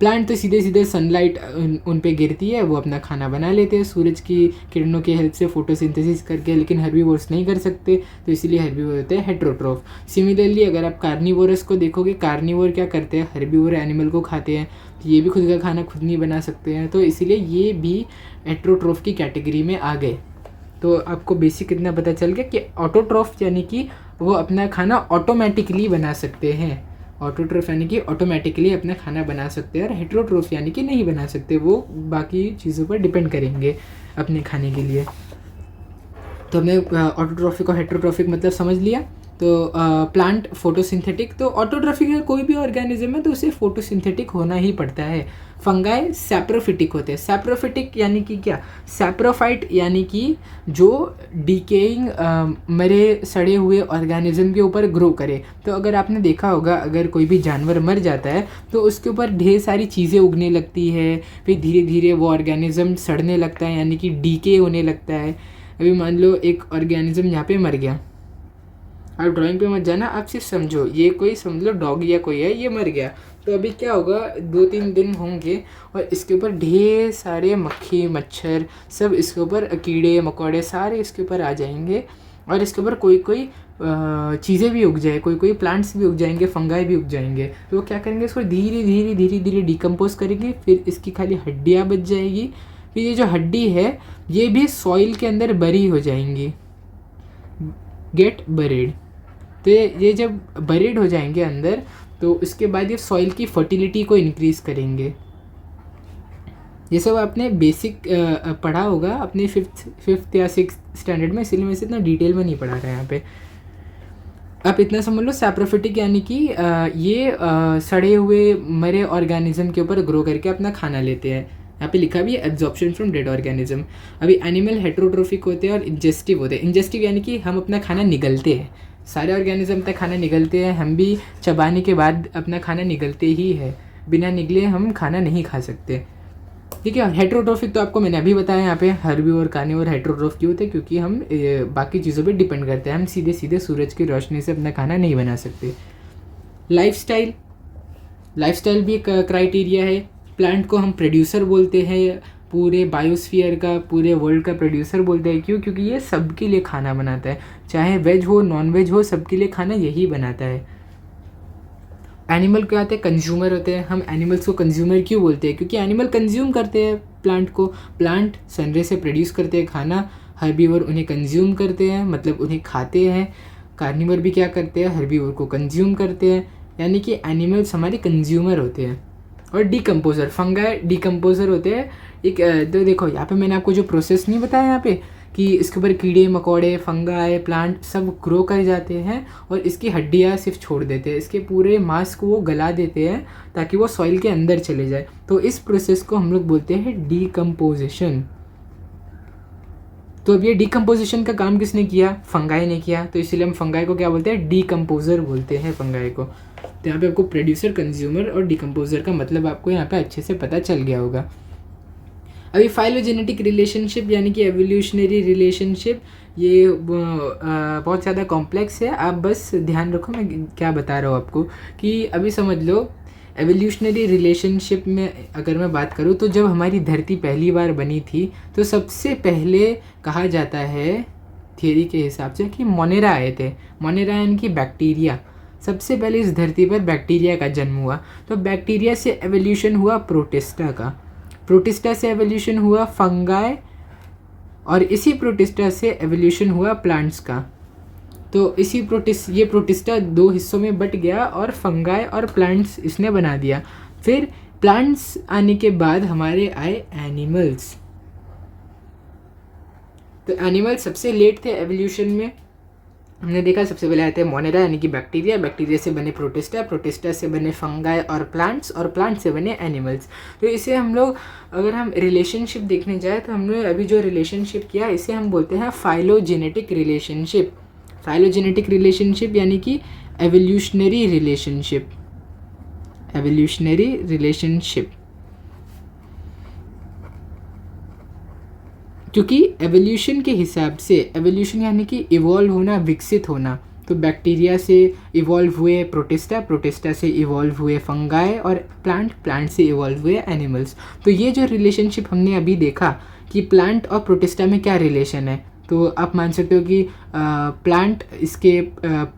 प्लांट तो सीधे सीधे सनलाइट उन पे गिरती है, वो अपना खाना बना लेते हैं सूरज की किरणों की हेल्प से फोटोसिंथेसिस करके, लेकिन हर्बीवोर्स नहीं कर सकते, तो इसीलिए हर्बीवोर होते हैं हेट्रोट्रॉफ। सिमिलरली अगर आप कार्निवोरस को देखोगे, कार्निवोर क्या करते हैं, हर्बीवोर एनिमल को खाते हैं, तो ये भी खुद का खाना खुद नहीं बना सकते हैं, तो इसीलिए ये भी हेट्रोट्रॉफ की कैटेगरी में आ गए। तो आपको बेसिक इतना पता चल गया कि ऑटोट्रॉफ यानी कि वो अपना खाना ऑटोमेटिकली बना सकते हैं, ऑटोट्रॉफ यानी कि ऑटोमेटिकली अपना खाना बना सकते हैं, और हेट्रोट्रॉफ यानी कि नहीं बना सकते, वो बाकी चीज़ों पर डिपेंड करेंगे अपने खाने के लिए। तो हमने ऑटोट्रॉफिक और हेट्रोट्रॉफिक मतलब समझ लिया। तो प्लांट फोटोसिंथेटिक, तो ऑटोट्रॉफिक है कोई भी ऑर्गेनिज्म है तो उसे फोटोसिंथेटिक होना ही पड़ता है। फंगाई सैप्रोफिटिक होते हैं। सैप्रोफिटिक यानी कि क्या, सैप्रोफाइट यानी कि जो डिकेइंग मरे सड़े हुए ऑर्गेनिज्म के ऊपर ग्रो करे। तो अगर आपने देखा होगा, अगर कोई भी जानवर मर जाता है तो उसके ऊपर ढेर सारी चीज़ें उगने लगती है, फिर धीरे धीरे वो ऑर्गेनिज्म सड़ने लगता है, यानी कि डीके होने लगता है। अभी मान लो एक ऑर्गेनिज्म यहाँ पे मर गया, आप ड्राइंग पे मत जाना, आप सिर्फ समझो, ये कोई समझ लो डॉग या कोई है, ये मर गया, तो अभी क्या होगा, 2-3 दिन होंगे और इसके ऊपर ढेर सारे मक्खी मच्छर सब इसके ऊपर, कीड़े मकोड़े सारे इसके ऊपर आ जाएंगे, और इसके ऊपर कोई कोई चीज़ें भी उग जाए, कोई कोई प्लांट्स भी उग जाएंगे, फंगाई भी उग जाएंगे। तो वो क्या करेंगे, इसको धीरे धीरे धीरे धीरे डिकम्पोज करेंगे, फिर इसकी खाली हड्डियाँ बच जाएगी, फिर ये जो हड्डी है ये भी सॉइल के अंदर बरी हो जाएंगी, गेट बरीड। तो ये जब बरीड हो जाएंगे अंदर, तो उसके बाद ये सॉइल की फर्टिलिटी को इंक्रीज़ करेंगे। ये सब आपने बेसिक पढ़ा होगा अपने फिफ्थ या 6th स्टैंडर्ड में, इसलिए मैं इसे इतना डिटेल में नहीं पढ़ा रहा यहाँ पे। आप इतना समझ लो, सैप्रोफिटिक यानी कि ये सड़े हुए मरे ऑर्गेनिज्म के ऊपर ग्रो करके अपना खाना लेते हैं। यहाँ पे लिखा भी है एब्जॉर्प्शन फ्रॉम डेड ऑर्गेनिज्म। अभी एनिमल हेट्रोट्रोफिक होते हैं और इंजेस्टिव होते हैं। इंजेस्टिव यानी कि हम अपना खाना निगलते हैं, सारे ऑर्गेनिज्म तक खाना निगलते हैं, हम भी चबाने के बाद अपना खाना निगलते ही है, बिना निगले हम खाना नहीं खा सकते, ठीक है। हेट्रोट्रोफिक तो आपको मैंने अभी बताया, यहाँ पे हर्बीवोर कार्निवोर हेट्रोट्रोफ क्यों होते हैं, क्योंकि हम बाकी चीज़ों पे डिपेंड करते हैं, हम सीधे सीधे सूरज की रोशनी से अपना खाना नहीं बना सकते। लाइफस्टाइल भी एक क्राइटेरिया है। प्लांट को हम प्रोड्यूसर बोलते हैं, पूरे बायोस्फीयर का, पूरे वर्ल्ड का प्रोड्यूसर बोलते हैं। क्यों? क्योंकि ये सबके लिए खाना बनाता है, चाहे वेज हो नॉन वेज हो, सबके लिए खाना यही बनाता है। एनिमल क्या आते हैं, कंज्यूमर होते हैं। हम एनिमल्स को कंज्यूमर क्यों बोलते हैं? क्योंकि एनिमल कंज्यूम करते हैं प्लांट को, प्लांट सनरे से प्रोड्यूस करते हैं खाना, हर्बीवर उन्हें कंज्यूम करते हैं, मतलब उन्हें खाते हैं। कार्निवर भी क्या करते हैं, हर्बीवर को कंज्यूम करते हैं, यानी कि एनिमल्स हमारे कंज्यूमर होते हैं। और डिकम्पोजर, फंगाई डिकम्पोजर होते हैं। एक तो देखो यहाँ पे मैंने आपको जो प्रोसेस नहीं बताया यहाँ पे, कि इसके ऊपर कीड़े मकोड़े फंगाई प्लांट सब ग्रो कर जाते हैं और इसकी हड्डियाँ सिर्फ छोड़ देते हैं, इसके पूरे मांस को वो गला देते हैं ताकि वो सॉइल के अंदर चले जाए। तो इस प्रोसेस को हम लोग बोलते हैं डिकम्पोजिशन। तो अब ये डिकम्पोजिशन का काम किसने किया? फंगाई ने किया। तो इसलिए हम फंगाई को क्या बोलते हैं? डिकम्पोजर बोलते हैं फंगाई को। तो यहाँ पे आपको प्रोड्यूसर, कंज्यूमर और डिकम्पोजर का मतलब आपको यहाँ पे अच्छे से पता चल गया होगा। अभी फाइलोजेनेटिक रिलेशनशिप यानी कि एवोल्यूशनरी रिलेशनशिप, ये बहुत ज़्यादा कॉम्प्लेक्स है। आप बस ध्यान रखो मैं क्या बता रहा हूँ आपको, कि अभी समझ लो एवोल्यूशनरी रिलेशनशिप में अगर मैं बात करूँ तो जब हमारी धरती पहली बार बनी थी तो सबसे पहले कहा जाता है थियरी के हिसाब से कि मोनेरा आए थे। मोनेरा यानी कि बैक्टीरिया। सबसे पहले इस धरती पर बैक्टीरिया का जन्म हुआ। तो बैक्टीरिया से एवोल्यूशन हुआ प्रोटिस्टा का, प्रोटिस्टा से एवोल्यूशन हुआ फंगाई, और इसी प्रोटिस्टा से एवोल्यूशन हुआ प्लांट्स का। तो ये प्रोटिस्टा 2 हिस्सों में बट गया और फंगाई और प्लांट्स इसने बना दिया। फिर प्लांट्स आने के बाद हमारे आए एनिमल्स। तो एनिमल सबसे लेट थे एवोल्यूशन में। हमने देखा सबसे पहले आए थे मोनेरा यानी कि बैक्टीरिया, बैक्टीरिया से बने प्रोटिस्टा, प्रोटिस्टा से बने फंगाई और प्लांट से बने एनिमल्स। तो इसे हम लोग अगर हम रिलेशनशिप देखने जाए तो हमने अभी जो रिलेशनशिप किया इसे हम बोलते हैं फाइलोजेनेटिक रिलेशनशिप। फाइलोजेनेटिक रिलेशनशिप यानी कि एवोल्यूशनरी रिलेशनशिप। एवोल्यूशनरी रिलेशनशिप क्योंकि एवोल्यूशन के हिसाब से, एवोल्यूशन यानी कि इवॉल्व होना, विकसित होना, तो बैक्टीरिया से इवॉल्व हुए प्रोटिस्टा, प्रोटिस्टा से इवॉल्व हुए फंगाई और प्लांट से इवॉल्व हुए एनिमल्स। तो ये जो रिलेशनशिप हमने अभी देखा कि प्लांट और प्रोटिस्टा में क्या रिलेशन है, तो आप मान सकते हो कि प्लांट इसके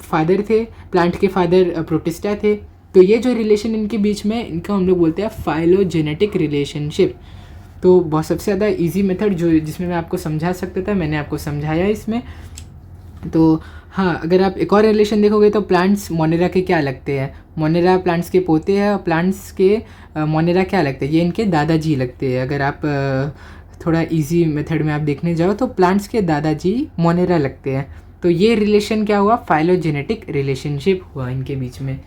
फादर थे, प्लांट के फादर प्रोटिस्टा थे। तो ये जो रिलेशन इनके बीच में, इनका हम लोग बोलते हैं फाइलोजेनेटिक रिलेशनशिप। तो बहुत सबसे ज़्यादा इजी मेथड जिसमें मैं आपको समझा सकता था, मैंने आपको समझाया इसमें। तो हाँ, अगर आप एक और रिलेशन देखोगे तो प्लांट्स मोनेरा के क्या लगते हैं, मोनेरा प्लांट्स के पोते हैं और प्लांट्स के मोनेरा क्या लगते हैं, ये इनके दादाजी लगते हैं। अगर आप थोड़ा इजी मेथड में आप देखने जाओ तो प्लांट्स के दादाजी मोनेरा लगते हैं। तो ये रिलेशन क्या हुआ, फाइलोजेनेटिक रिलेशनशिप हुआ इनके बीच में।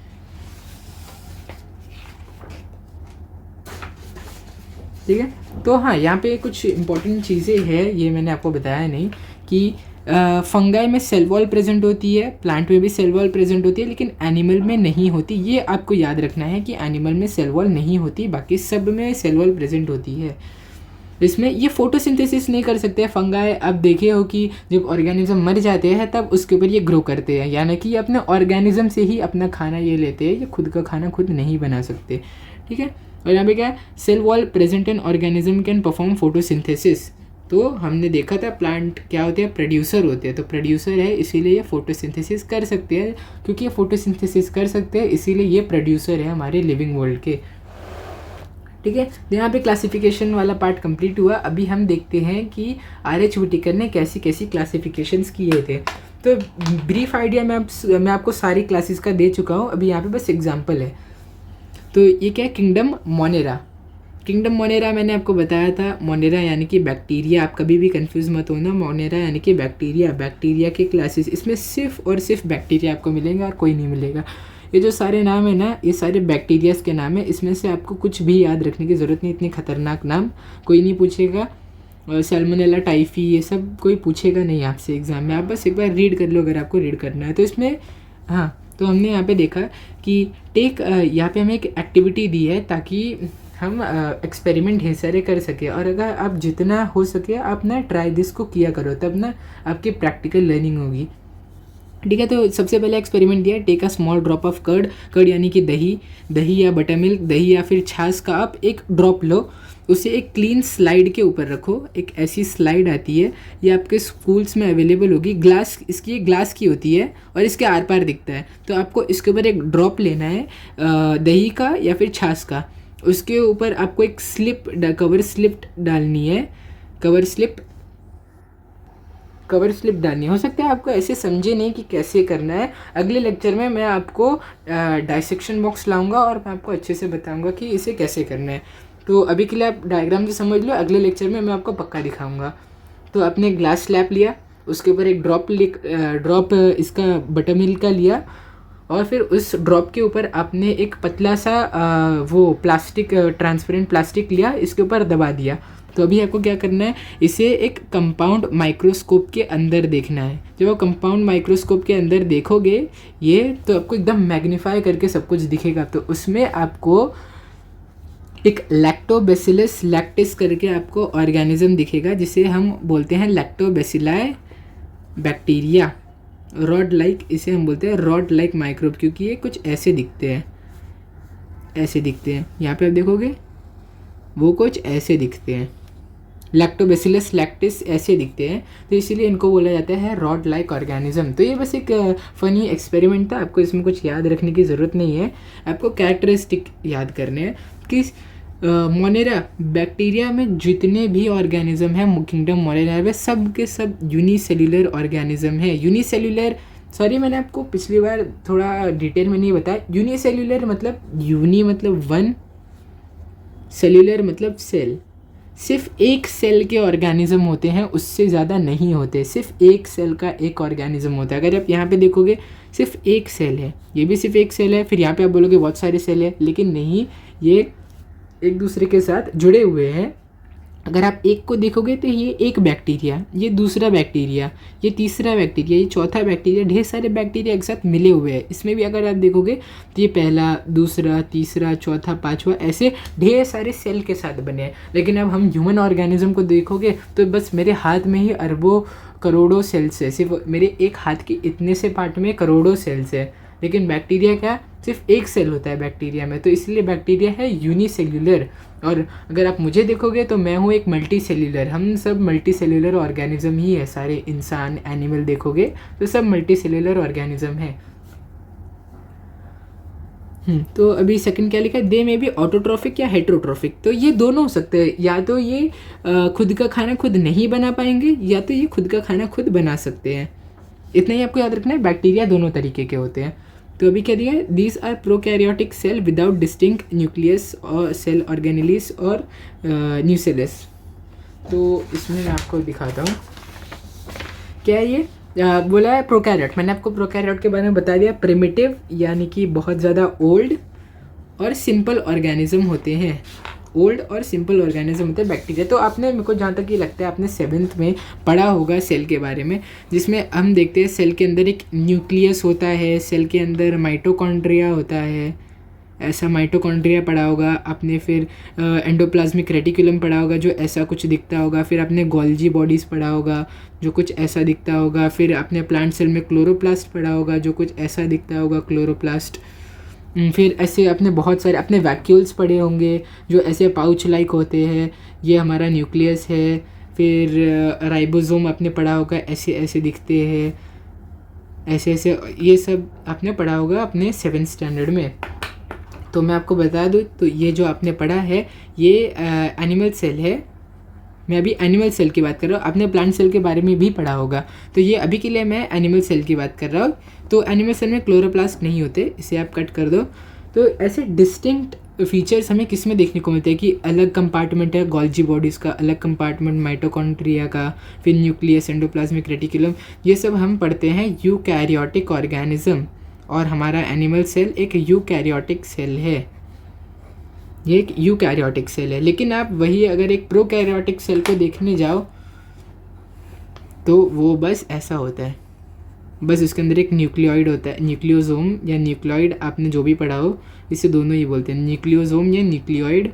ठीक है। तो हाँ, यहाँ पे कुछ इंपॉर्टेंट चीज़ें हैं, ये मैंने आपको बताया नहीं कि फंगाई में सेल वॉल प्रेजेंट होती है, प्लांट में भी सेल वॉल प्रेजेंट होती है, लेकिन एनिमल में नहीं होती। ये आपको याद रखना है कि एनिमल में सेल वॉल नहीं होती, बाकी सब में सेल वॉल प्रेजेंट होती है। इसमें ये फोटोसिंथेसिस नहीं कर सकते फंगाई। आप देखे हो कि जब ऑर्गेनिज्म मर जाते हैं तब उसके ऊपर ये ग्रो करते हैं, यानी कि ये अपने ऑर्गेनिज्म से ही अपना खाना ये लेते हैं, ये खुद का खाना खुद नहीं बना सकते। ठीक है। और यहाँ पे क्या है, cell wall present in organism can perform photosynthesis. तो हमने देखा था प्लांट क्या होते हैं, प्रोड्यूसर होते हैं। तो प्रोड्यूसर है इसीलिए ये फोटोसिंथेसिस कर सकते हैं, क्योंकि ये फोटोसिंथेसिस कर सकते हैं इसीलिए ये प्रोड्यूसर है हमारे लिविंग वर्ल्ड के। ठीक है। तो यहाँ पे क्लासिफिकेशन वाला पार्ट कंप्लीट हुआ। अभी हम देखते हैं कि RH व्हिटेकर ने कैसी कैसी क्लासिफिकेशंस किए थे। तो ब्रीफ आइडिया मैं आपको सारी क्लासेस का दे चुका हूँ, अभी यहाँ पे बस एग्जाम्पल है। तो ये क्या है, किंगडम मोनेरा। किंगडम मोनेरा मैंने आपको बताया था, मोनेरा यानी कि बैक्टीरिया, आप कभी भी कंफ्यूज मत होना, मोनेरा यानी कि बैक्टीरिया। बैक्टीरिया के क्लासेस, इसमें सिर्फ और सिर्फ बैक्टीरिया आपको मिलेगा और कोई नहीं मिलेगा। ये जो सारे नाम है ना, ये सारे बैक्टीरियाज के नाम है, इसमें से आपको कुछ भी याद रखने की ज़रूरत नहीं, इतनी खतरनाक नाम कोई नहीं पूछेगा। सैल्मोनेला, टाइफी, ये सब कोई पूछेगा नहीं आपसे एग्ज़ाम में, आप बस एक बार रीड कर लो अगर आपको रीड करना है। तो इसमें हाँ, तो हमने यहाँ पे देखा कि यहाँ पे हमें एक एक्टिविटी दी है ताकि हम एक्सपेरिमेंट ढेर सारे कर सके, और अगर आप जितना हो सके आप ना ट्राई दिस को किया करो, तब ना आपकी प्रैक्टिकल लर्निंग होगी। ठीक है। तो सबसे पहले एक्सपेरिमेंट दिया, take a small drop of curd यानी कि दही या बटर मिल्क, दही या फिर छाछ का आप एक ड्रॉप लो, उसे एक क्लीन स्लाइड के ऊपर रखो। एक ऐसी स्लाइड आती है, ये आपके स्कूल्स में अवेलेबल होगी, ग्लास, इसकी ग्लास की होती है और इसके आर पार दिखता है। तो आपको इसके ऊपर एक ड्रॉप लेना है दही का या फिर छाछ का, उसके ऊपर आपको एक कवर स्लिप डालनी है, कवर स्लिप डालनी हो सकता है आपको ऐसे समझे नहीं कि कैसे करना है। अगले लेक्चर में मैं आपको डाइसेक्शन बॉक्स लाऊंगा और मैं आपको अच्छे से बताऊंगा कि इसे कैसे करना है। तो अभी के लिए आप डायग्राम से समझ लो, अगले लेक्चर में मैं आपको पक्का दिखाऊंगा। तो आपने ग्लास स्लैब लिया, उसके ऊपर एक ड्रॉप इसका बटर मिल्क का लिया, और फिर उस ड्रॉप के ऊपर आपने एक पतला सा वो प्लास्टिक, ट्रांसपेरेंट प्लास्टिक लिया, इसके ऊपर दबा दिया। तो अभी आपको क्या करना है, इसे एक कंपाउंड माइक्रोस्कोप के अंदर देखना है। जब आप कंपाउंड माइक्रोस्कोप के अंदर देखोगे ये, तो आपको एकदम मैग्नीफाई करके सब कुछ दिखेगा। तो उसमें आपको एक लैक्टोबैसिलस लैक्टिस करके आपको ऑर्गेनिज्म दिखेगा, जिसे हम बोलते हैं लैक्टोबैसिलाई बैक्टीरिया। रॉड लाइक, इसे हम बोलते हैं रॉड लाइक माइक्रोब, क्योंकि ये कुछ ऐसे दिखते हैं, ऐसे दिखते हैं। यहाँ पे आप देखोगे वो कुछ ऐसे दिखते हैं, लैक्टोबैसिलस लैक्टिस ऐसे दिखते हैं, तो इसीलिए इनको बोला जाता है रॉड लाइक ऑर्गेनिज्म। तो ये बस एक फ़नी एक्सपेरिमेंट था, आपको इसमें कुछ याद रखने की ज़रूरत नहीं है, आपको कैरेक्टरिस्टिक याद करने हैं कि मोनेरा बैक्टीरिया में जितने भी ऑर्गेनिज्म हैं किंगडम मोनेरा में, सब के सब यूनिसेल्युलर ऑर्गेनिज्म है। यूनिसेल्युलर सॉरी, मैंने आपको पिछली बार थोड़ा डिटेल में नहीं बताया। यूनिसेल्यूलर मतलब यूनी मतलब वन, सेल्यूलर मतलब सेल। सिर्फ एक सेल के ऑर्गेनिज्म होते हैं, उससे ज़्यादा नहीं होते। सिर्फ एक सेल का एक ऑर्गेनिज्म होता है। अगर आप यहाँ पे देखोगे सिर्फ एक सेल है, ये भी सिर्फ एक सेल है, फिर यहाँ पे आप बोलोगे बहुत सारे सेल है, लेकिन नहीं, ये एक दूसरे के साथ जुड़े हुए हैं। अगर आप एक को देखोगे तो ये एक बैक्टीरिया, ये दूसरा बैक्टीरिया, ये तीसरा बैक्टीरिया, ये चौथा बैक्टीरिया, ढेर सारे बैक्टीरिया एक साथ मिले हुए हैं। इसमें भी अगर आप देखोगे तो ये पहला, दूसरा, तीसरा, चौथा, पांचवा, ऐसे ढेर सारे सेल के साथ बने हैं। लेकिन अब हम ह्यूमन ऑर्गेनिज्म को देखोगे तो बस मेरे हाथ में ही अरबों करोड़ों सेल्स है। सिर्फ मेरे एक हाथ के इतने से पार्ट में करोड़ों सेल्स है। लेकिन बैक्टीरिया क्या, सिर्फ एक सेल होता है बैक्टीरिया में, तो इसलिए बैक्टीरिया है यूनिसेल्यूलर। और अगर आप मुझे देखोगे तो मैं हूँ एक मल्टी सेल्यूलर। हम सब मल्टी सेल्यूलर ऑर्गेनिज्म ही है, सारे इंसान, एनिमल देखोगे तो सब मल्टी सेल्यूलर ऑर्गेनिज्म है। तो अभी सेकंड क्या लिखा है, दे में भी ऑटोट्रॉफिक या हेट्रोट्रॉफिक। तो ये दोनों हो सकते हैं, या तो ये खुद का खाना खुद नहीं बना पाएंगे, या तो ये खुद का खाना खुद बना सकते हैं। इतना ही आपको याद रखना है, बैक्टीरिया दोनों तरीके के होते हैं। तो अभी क्या दिया है, these are prokaryotic cell without distinct nucleus और सेल ऑर्गेनेलिस और न्यूसेलस। तो इसमें मैं आपको दिखाता हूँ क्या है ये। बोला है प्रोकैरियोट, मैंने आपको प्रोकैरियोट के बारे में बता दिया। प्रिमिटिव यानी कि बहुत ज़्यादा ओल्ड और सिंपल ऑर्गेनिज्म होते हैं। ओल्ड और सिंपल ऑर्गेनिज्म होते हैं बैक्टीरिया। तो आपने, मेरे को जहाँ तक ये लगता है, आपने 7th में पढ़ा होगा सेल के बारे में, जिसमें हम देखते हैं सेल के अंदर एक न्यूक्लियस होता है, सेल के अंदर माइटोकॉन्ड्रिया होता है, ऐसा माइटोकॉन्ड्रिया पढ़ा होगा आपने। फिर एंडोप्लाज्मिक रेटिकुलम पढ़ा होगा जो ऐसा कुछ दिखता होगा। फिर आपने गोल्जी बॉडीज़ पढ़ा होगा जो कुछ ऐसा दिखता होगा। फिर आपने प्लांट सेल में क्लोरोप्लास्ट पढ़ा होगा जो कुछ ऐसा दिखता होगा, क्लोरोप्लास्ट। फिर ऐसे अपने बहुत सारे अपने वैक्यूल्स पढ़े होंगे जो ऐसे पाउच लाइक होते हैं, ये हमारा न्यूक्लियस है। फिर राइबोसोम आपने पढ़ा होगा, ऐसे ऐसे दिखते हैं, ऐसे ऐसे, ये सब आपने पढ़ा होगा अपने 7th स्टैंडर्ड में। तो मैं आपको बता दूँ, तो ये जो आपने पढ़ा है ये एनिमल सेल है। मैं अभी एनिमल सेल की बात कर रहा हूँ, आपने प्लांट सेल के बारे में भी पढ़ा होगा। तो ये अभी के लिए मैं एनिमल सेल की बात कर रहा हूँ। तो एनिमल सेल में क्लोरोप्लास्ट नहीं होते, इसे आप कट कर दो। तो ऐसे डिस्टिंक्ट फीचर्स हमें किस में देखने को मिलते हैं कि अलग कंपार्टमेंट है गोल्जी बॉडीज़ का, अलग कंपार्टमेंट माइटोकॉन्ड्रिया का, फिर न्यूक्लियस, एंडोप्लाज्मिक रेटिकुलम, ये सब हम पढ़ते हैं यूकैरियोटिक ऑर्गेनिज्म। और हमारा एनिमल सेल एक यूकैरियोटिक सेल है, ये एक यूकैरियोटिक सेल है। लेकिन आप वही अगर एक प्रोकैरियोटिक सेल को देखने जाओ तो वो बस ऐसा होता है, बस उसके अंदर एक न्यूक्लियोइड होता है, न्यूक्लियोसोम या न्यूक्लियोइड, आपने जो भी पढ़ा हो, इसे दोनों ही बोलते हैं, न्यूक्लियोसोम या न्यूक्लियोइड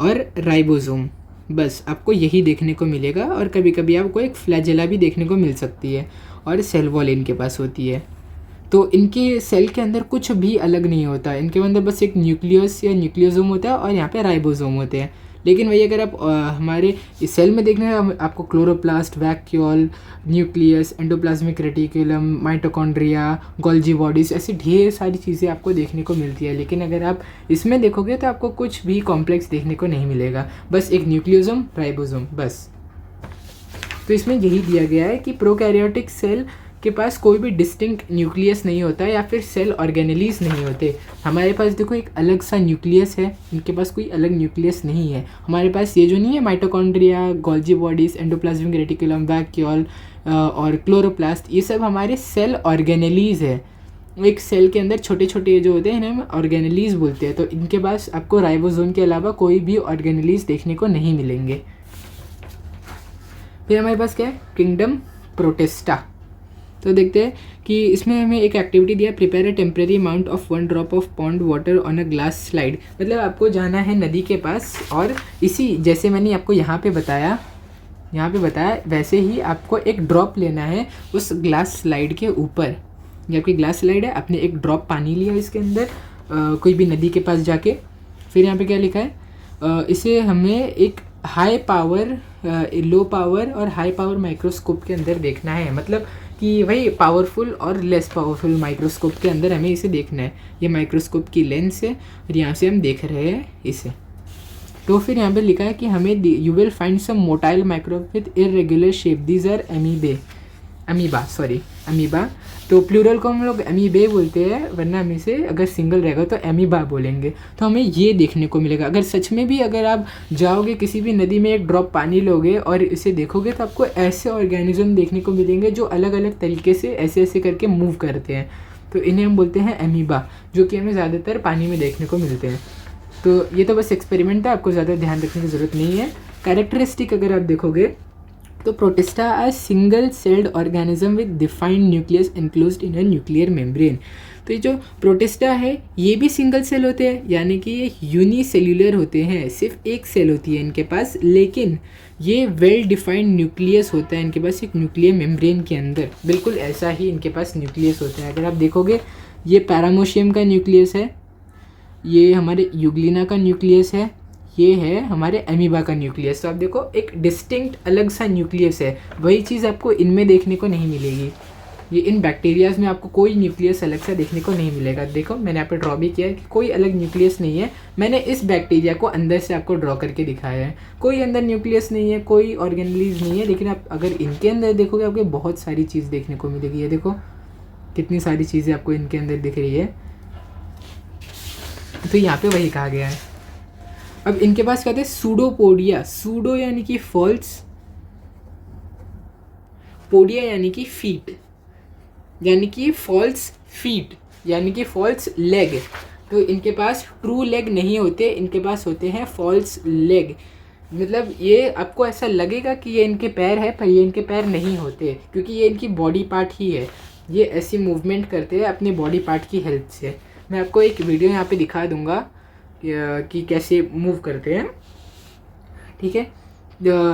और राइबोसोम। बस आपको यही देखने को मिलेगा। और कभी कभी आपको एक फ्लैजेला भी देखने को मिल सकती है, और सेल वॉल इनके पास होती है। तो इनके सेल के अंदर कुछ भी अलग नहीं होता, इनके अंदर बस एक न्यूक्लियस या न्यूक्लियोसोम होता है और यहाँ पे राइबोसोम होते हैं। लेकिन वही अगर आप हमारे इस सेल में देखना है, आपको chloroplast, vacuole, nucleus, endoplasmic reticulum, mitochondria, Golgi bodies, ऐसी ढेर सारी चीज़ें आपको देखने को मिलती है। लेकिन अगर आप इसमें देखोगे तो आपको कुछ भी कॉम्प्लेक्स देखने को नहीं मिलेगा, बस एक न्यूक्लियोसोम, राइबोसोम, बस। तो इसमें यही दिया गया है कि प्रोकैरियोटिक सेल के पास कोई भी डिस्टिंक्ट न्यूक्लियस नहीं होता या फिर सेल ऑर्गेनेलीज नहीं होते। हमारे पास देखो एक अलग सा न्यूक्लियस है, इनके पास कोई अलग न्यूक्लियस नहीं है। हमारे पास ये जो नहीं है mitochondria, Golgi bodies, endoplasmic reticulum, vacuole और क्लोरोप्लास्ट, ये सब हमारे सेल ऑर्गेनेलीज है। एक सेल के अंदर छोटे छोटे जो होते हैं इन्हें हम ऑर्गेनेलीज बोलते हैं। तो इनके पास आपको राइबोसोम के अलावा कोई भी ऑर्गेनेलीज देखने को नहीं मिलेंगे। फिर हमारे पास क्या है, किंगडम प्रोटिस्टा। तो देखते हैं कि इसमें हमें एक एक्टिविटी दिया, prepare a temporary amount of 1 drop of pond water on a glass slide. मतलब आपको जाना है नदी के पास, और इसी जैसे मैंने आपको यहाँ पे बताया वैसे ही आपको एक ड्रॉप लेना है उस ग्लास स्लाइड के ऊपर। ये आपकी ग्लास स्लाइड है, आपने एक ड्रॉप पानी लिया इसके अंदर कोई भी नदी के पास जाके। फिर यहाँ पे क्या लिखा है, इसे हमें एक हाई पावर, लो पावर और हाई पावर माइक्रोस्कोप के अंदर देखना है। मतलब कि वही पावरफुल और लेस पावरफुल माइक्रोस्कोप के अंदर हमें इसे देखना है। ये माइक्रोस्कोप की लेंस है और यहाँ से हम देख रहे हैं इसे। तो फिर यहाँ पे लिखा है कि हमें you will find some motile microbe with irregular shape, these are amoebae. Amoeba, sorry amoeba. तो प्लूरल को हम लोग अमीबे बोलते हैं, वरना हम इसे अगर सिंगल रहेगा तो अमीबा बोलेंगे। तो हमें ये देखने को मिलेगा। अगर सच में भी अगर आप जाओगे किसी भी नदी में, एक ड्रॉप पानी लोगे और इसे देखोगे तो आपको ऐसे ऑर्गेनिज्म देखने को मिलेंगे जो अलग अलग तरीके से ऐसे ऐसे करके मूव करते हैं। तो इन्हें हम बोलते हैं अमीबा, जो कि हमें ज़्यादातर पानी में देखने को मिलते हैं। तो ये तो बस एक्सपेरिमेंट है, आपको ज़्यादा ध्यान रखने की ज़रूरत नहीं है। कैरेक्टरिस्टिक अगर आप देखोगे तो protista are single celled organism with defined nucleus enclosed in a nuclear membrane. तो ये जो प्रोटिस्टा है ये भी सिंगल सेल होते हैं, यानी कि ये यूनिसेल्यूलर होते हैं, सिर्फ एक सेल होती है इनके पास, लेकिन ये वेल डिफाइंड न्यूक्लियस होता है इनके पास एक न्यूक्लियर मेम्ब्रेन के अंदर। बिल्कुल ऐसा ही इनके पास न्यूक्लियस होता है। अगर आप देखोगे ये पैरामोशियम का न्यूक्लियस है, ये हमारे यूग्लिना का न्यूक्लियस है, ये है हमारे अमीबा का न्यूक्लियस। तो आप देखो एक डिस्टिंक्ट अलग सा न्यूक्लियस है, वही चीज़ आपको इनमें देखने को नहीं मिलेगी। ये इन बैक्टीरियाज में आपको कोई न्यूक्लियस अलग सा देखने को नहीं मिलेगा। देखो मैंने यहाँ पे ड्रॉ भी किया है कि कोई अलग न्यूक्लियस नहीं है, मैंने इस बैक्टीरिया को अंदर से आपको ड्रॉ करके दिखाया है। कोई अंदर न्यूक्लियस नहीं है, कोई ऑर्गेनलीज नहीं है, लेकिन आप अगर इनके अंदर देखोगे आपको बहुत सारी चीज़ देखने को मिलेगी। ये देखो कितनी सारी चीज़ें आपको इनके अंदर दिख रही है। तो यहाँ पे वही कहा गया है। अब इनके पास कहते हैं सूडोपोडिया, सूडो यानी कि फॉल्स, पोडिया यानी कि फीट, यानी कि फॉल्स फीट, यानी कि फॉल्स लेग। तो इनके पास ट्रू लेग नहीं होते, इनके पास होते हैं फॉल्स लेग। मतलब ये आपको ऐसा लगेगा कि ये इनके पैर है, पर ये इनके पैर नहीं होते, क्योंकि ये इनकी बॉडी पार्ट ही है। ये ऐसी मूवमेंट करते हैं अपने बॉडी पार्ट की हेल्प से। मैं आपको एक वीडियो यहाँ पे दिखा दूँगा कि कैसे मूव करते हैं, ठीक है।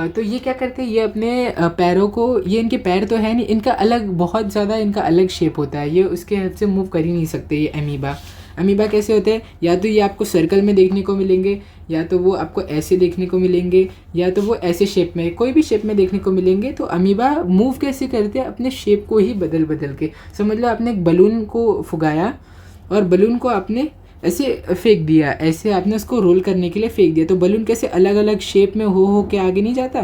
तो ये क्या करते हैं, ये अपने पैरों को, ये इनके पैर तो है नहीं, इनका अलग बहुत ज़्यादा इनका अलग शेप होता है, ये उसके हेल्प से मूव कर ही नहीं सकते। ये अमीबा, अमीबा कैसे होते हैं, या तो ये आपको सर्कल में देखने को मिलेंगे, या तो वो आपको ऐसे देखने को मिलेंगे, या तो वो ऐसे शेप में, कोई भी शेप में देखने को मिलेंगे। तो अमीबा मूव कैसे करते हैं, अपने शेप को ही बदल बदल के। समझ लो आपने एक बलून को फुगाया और बलून को आपने ऐसे फेंक दिया, ऐसे आपने उसको रोल करने के लिए फेंक दिया, तो बलून कैसे अलग अलग शेप में हो के आगे नहीं जाता।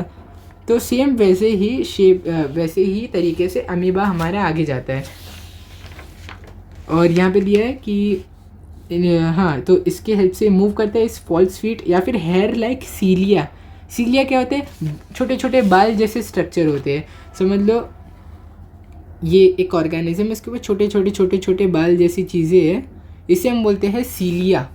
तो सेम वैसे ही शेप, वैसे ही तरीके से अमीबा हमारा आगे जाता है। और यहाँ पे दिया है कि हाँ, तो इसके हेल्प से मूव करता है इस फॉल्स फीट या फिर हेयर लाइक सीलिया। सीलिया क्या होते हैं, छोटे छोटे बाल जैसे स्ट्रक्चर होते हैं। समझ लो ये एक ऑर्गेनिज्म है, इसके ऊपर छोटे छोटे बाल जैसी चीज़ें हैं, इसे हम बोलते हैं सीलिया।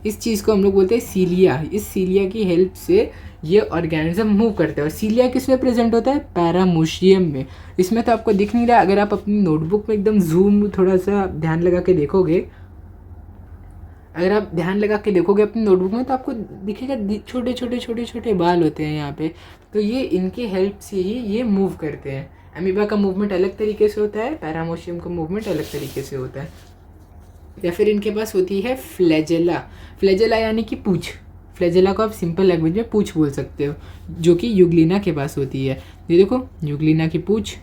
इस चीज़ को हम लोग बोलते हैं सीलिया। इस सीलिया की हेल्प से ये ऑर्गेनिज्म मूव करता है। और सीलिया किस में प्रेजेंट होता है, पैरामोशियम में। इसमें तो आपको दिख नहीं रहा, अगर आप अपनी नोटबुक में एकदम जूम थोड़ा सा ध्यान लगा के देखोगे, अगर आप ध्यान लगा के देखोगे अपनी नोटबुक में, तो आपको दिखेगा छोटे छोटे बाल होते हैं यहाँ पे। तो ये इनके हेल्प से ही ये मूव करते हैं। अमीबा का मूवमेंट अलग तरीके से होता है, पैरामोशियम का मूवमेंट अलग तरीके से होता है। या फिर इनके पास होती है फ्लैजेला। फ्लैजेला यानी कि पूँछ। फ्लैजेला को आप सिंपल लैंग्वेज में पूँछ बोल सकते हो, जो कि यूग्लिना के पास होती है। ये देखो यूग्लिना की पूँछ,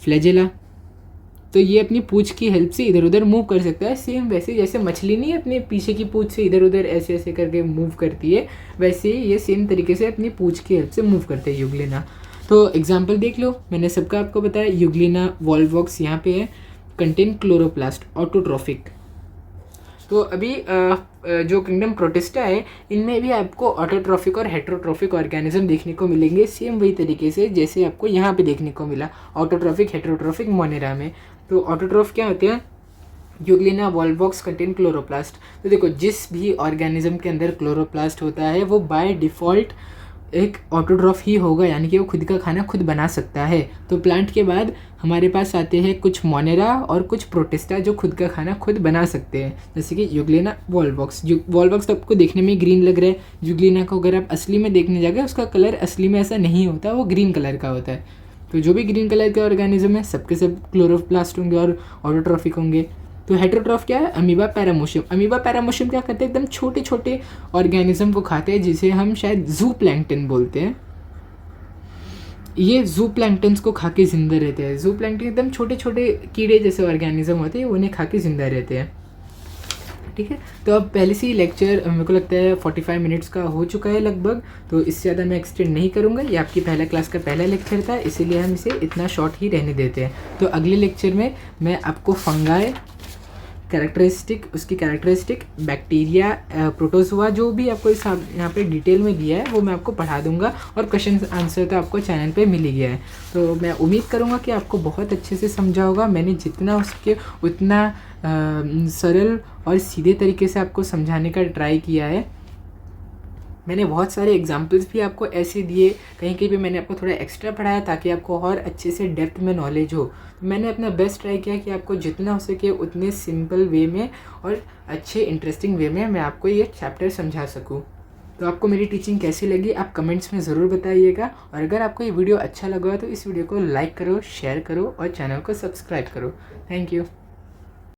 फ्लैजेला। तो ये अपनी पूँछ की हेल्प से इधर उधर मूव कर सकता है। सेम वैसे जैसे मछली नहीं अपने पीछे की पूँछ से इधर उधर ऐसे ऐसे करके मूव करती है, वैसे ही ये सेम तरीके से अपनी पूँछ की हेल्प से मूव करते हैं यूग्लिना। तो एग्जाम्पल देख लो, मैंने सबका आपको बताया। यूग्लिना वॉल्वॉक्स यहाँ पे है, कंटेन क्लोरोप्लास्ट, ऑटोट्रॉफिक। तो अभी जो किंगडम प्रोटिस्टा है, इनमें भी आपको ऑटोट्रॉफिक और हेट्रोट्रॉफिक ऑर्गेनिज्म देखने को मिलेंगे, सेम वही तरीके से जैसे आपको यहाँ पे देखने को मिला ऑटोट्रॉफिक हेट्रोट्रॉफिक मोनेरा में। तो ऑटोट्रॉफ क्या होते हैं, यूग्लिना वॉल्वॉक्स कंटेन क्लोरोप्लास्ट। तो देखो जिस भी ऑर्गेनिज्म के अंदर क्लोरोप्लास्ट होता है वो बाय डिफ़ॉल्ट एक ऑटोट्रॉफ ही होगा, यानी कि वो खुद का खाना खुद बना सकता है। तो प्लांट के बाद हमारे पास आते हैं कुछ मोनेरा और कुछ प्रोटिस्टा जो खुद का खाना खुद बना सकते हैं, जैसे कि यूग्लिना वॉल्वॉक्स। वॉल्वॉक्स तो आपको देखने में ग्रीन लग रहा है, यूग्लिना को अगर आप असली में देखने जाओगे उसका कलर असली में ऐसा नहीं होता, वो ग्रीन कलर का होता है। तो जो भी ग्रीन कलर के ऑर्गेनिज्म है सबके सब क्लोरोप्लास्ट होंगे और ऑटोट्रॉफिक होंगे। तो हेट्रोट्रॉफ क्या है, अमीबा पैरामोशियम। अमीबा पैरामोशियम क्या करते हैं, एकदम छोटे छोटे ऑर्गेनिज्म को खाते हैं, जिसे हम शायद जू प्लैंकटन बोलते हैं। ये जू प्लैंकटन्स को खा के जिंदा रहते हैं। जू प्लैंकटन एकदम छोटे छोटे कीड़े जैसे ऑर्गेनिज्म होते हैं, उन्हें खा के जिंदा रहते हैं। ठीक है। तो अब पहले से ही लेक्चर मेरे को लगता है 45 मिनट्स का हो चुका है लगभग, तो इससे ज़्यादा मैं एक्सटेंड नहीं करूँगा। ये आपकी पहला क्लास का पहला लेक्चर था, इसीलिए हम इसे इतना शॉर्ट ही रहने देते हैं। तो अगले लेक्चर में मैं आपको फंगाई कैरेक्टरिस्टिक, उसकी कैरेक्टरिस्टिक, बैक्टीरिया, प्रोटोजोआ, जो भी आपको इस यहाँ पे डिटेल में दिया है वो मैं आपको पढ़ा दूंगा, और क्वेश्चन आंसर तो आपको चैनल पे मिल ही गया है। तो मैं उम्मीद करूँगा कि आपको बहुत अच्छे से समझा होगा। मैंने जितना उसके उतना सरल और सीधे तरीके से आपको समझाने का ट्राई किया है। मैंने बहुत सारे एग्जाम्पल्स भी आपको ऐसे दिए, कहीं कहीं पे मैंने आपको थोड़ा एक्स्ट्रा पढ़ाया ताकि आपको और अच्छे से डेप्थ में नॉलेज हो। तो मैंने अपना बेस्ट ट्राई किया कि आपको जितना हो सके उतने सिंपल वे में और अच्छे इंटरेस्टिंग वे में मैं आपको ये चैप्टर समझा सकूँ। तो आपको मेरी टीचिंग कैसी लगी आप कमेंट्स में ज़रूर बताइएगा, और अगर आपको ये वीडियो अच्छा लगा तो इस वीडियो को लाइक करो, शेयर करो और चैनल को सब्सक्राइब करो। Thank you.